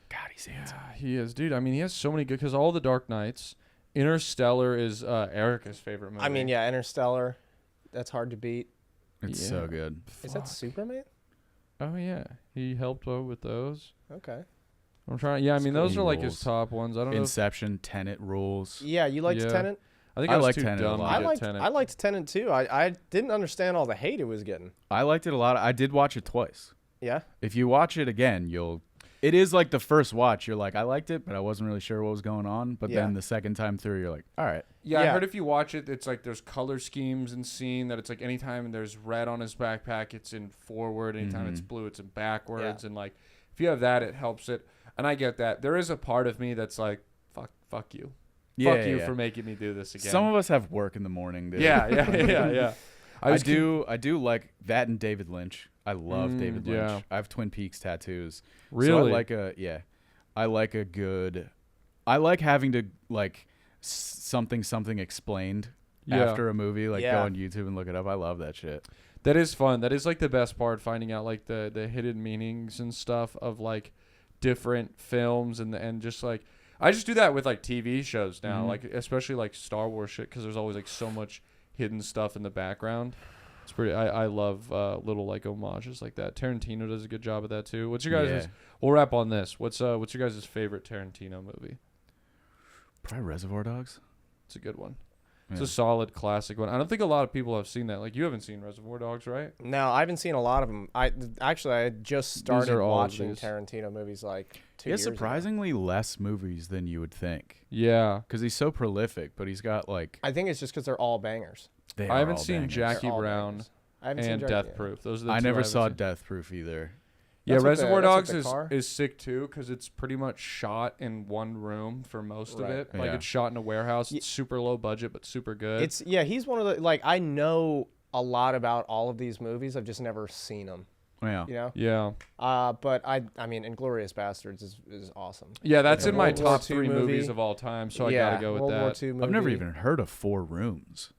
God, he's handsome. He is, dude. I mean, he has so many good. Because all the Dark Knights, Interstellar is Erica's favorite movie. I mean, yeah, Interstellar. That's hard to beat. It's Yeah. so good. Is that Superman? Oh yeah, he helped out with those. Okay. I'm trying. Yeah, I mean, those He are like rules. his top ones. I don't know. Inception, Tenet rules. Yeah, you liked Yeah. Tenet? I think I I was like too Tenet a dumb lot. to I get liked Tenet. I liked Tenet too. I didn't understand all the hate it was getting. I liked it a lot. I did watch it twice. Yeah. If you watch it again, it is like the first watch. You're like, I liked it, but I wasn't really sure what was going on. But Yeah. then the second time through, you're like, all right. Yeah, I Yeah. heard if you watch it, it's like there's color schemes and scene that it's like anytime there's red on his backpack, it's in forward. Anytime it's blue, it's in backwards. And like if you have that, it helps it. And I get that. There is a part of me that's like, fuck you. Yeah, Fuck you yeah. for making me do this again. Some of us have work in the morning. Dude. Yeah. I do like that and David Lynch. I love David Lynch. yeah. I have Twin Peaks tattoos. Really? So I like having to like something explained Yeah. after a movie. Like Yeah. go on YouTube and look it up. I love that shit. That is fun. That is like the best part, finding out like the hidden meanings and stuff of like different films and just like I just do that with like TV shows now, like especially like Star Wars shit, because there's always like so much hidden stuff in the background. It's pretty. I love little like homages like that. Tarantino does a good job of that too. What's your guys'? Yeah. We'll wrap on this. What's your guys' favorite Tarantino movie? Probably Reservoir Dogs. It's a good one. Yeah. It's a solid classic one. I don't think a lot of people have seen that. Like you haven't seen Reservoir Dogs, right? No, I haven't seen a lot of them. I just started are all of watching these. Tarantino movies like 2 He has years ago. surprisingly less movies than you would think. Yeah. Because he's so prolific, but he's got like I think it's just because they're all bangers. they I are haven't all seen bangers. Jackie They're all Brown bangers. I haven't and seen Death Jackie- Proof. Those are the I two never haven't saw seen. Death Proof either. Yeah, That's with Reservoir that's Dogs with the car? is sick too, because it's pretty much shot in one room for most of Right. it. Like Yeah. it's shot in a warehouse. It's super low budget, but super good. He's one of the like I know a lot about all of these movies. I've just never seen them. Yeah. You know. yeah, But I mean, Inglourious Bastards is awesome. yeah. That's It's a in my World War top II 3 movies movie. of all time. So yeah, I gotta go with World War that. II movie. I've never even heard of Four Rooms.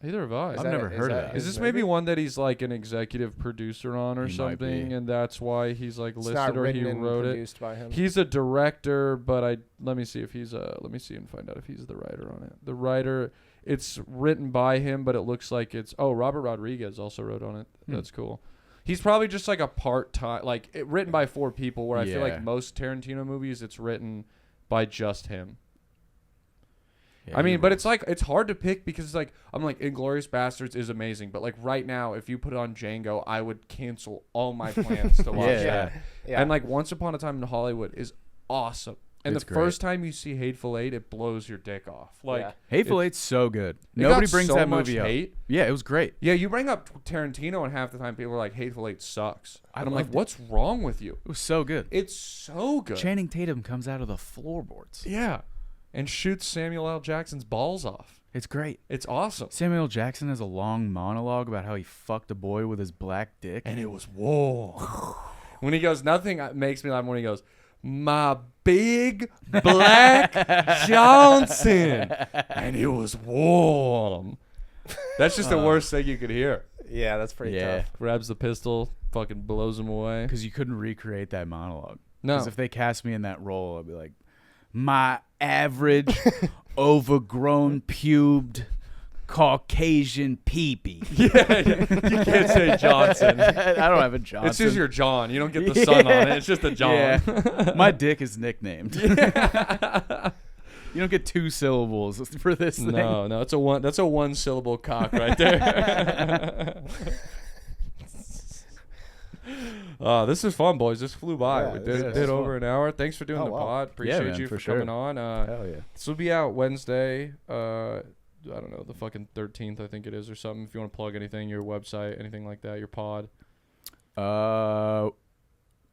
Either have I. I've never heard of that. Is his this maybe movie? one that he's like an executive producer on or He might something, be. and that's why he's like It's listed, not or written he and wrote it? produced by him. He's a director, but let me see and find out if he's the writer on it. The writer, it's written by him, but it looks like it's Robert Rodriguez also wrote on it. That's cool. He's probably just like a part-time, written by 4 people. Where I feel Yeah. like most Tarantino movies, it's written by just him. Yeah, I mean, he but rules. it's like it's hard to pick because it's like I'm like Inglourious Bastards is amazing, but like right now, if you put on Django, I would cancel all my plans to watch Yeah. that. Yeah. And like Once Upon a Time in Hollywood is awesome. And It's the great. first time you see Hateful Eight, it blows your dick off. Like Yeah. Hateful it- Eight's so good. it Nobody got brings so that much movie up. hate. Yeah, it was great. Yeah, you bring up Tarantino, and half the time people are like, Hateful Eight sucks. I And I'm like, loved it. what's wrong with you? It was so good. It's so good. Channing Tatum comes out of the floorboards. Yeah. And shoots Samuel L. Jackson's balls off. It's great. It's awesome. Samuel L. Jackson has a long monologue about how he fucked a boy with his black dick. And it was warm. When he goes, nothing makes me laugh when he goes, my big black Johnson. And it was warm. That's just the worst thing you could hear. Yeah, that's pretty Yeah. tough. Grabs the pistol, fucking blows him away. Because you couldn't recreate that monologue. No. Because if they cast me in that role, I'd be like, my average, overgrown, pubed, Caucasian peepee. You can't say Johnson. I don't have a Johnson. It's just your John. You don't get the sun on it. It's just a John. Yeah. My dick is nicknamed. You don't get 2 syllables for this thing. No, that's a one syllable cock right there. This is fun, boys. This flew by. Yeah, We this did is over fun. an hour. Thanks for doing Oh, the wow. pod. Appreciate man, you for for coming sure. on. Hell yeah. This will be out Wednesday. I don't know, the fucking 13th, I think it is, or something. If you want to plug anything, your website, anything like that, your pod.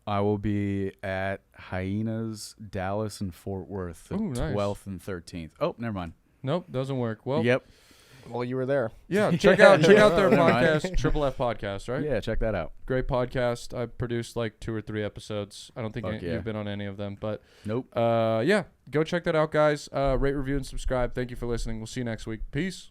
I will be at Hyenas, Dallas, and Fort Worth, the Ooh, nice. 12th and 13th. Oh, never mind. Nope, doesn't work. Well, Yep. Well, you were there. yeah, check out their Never mind. podcast, Triple F Podcast, right? Yeah, check that out. Great podcast. I produced like 2 or 3 episodes. I don't think Fuck yeah. you've been on any of them, but Nope. yeah, go check that out, guys. Rate, review, and subscribe. Thank you for listening. We'll see you next week. Peace.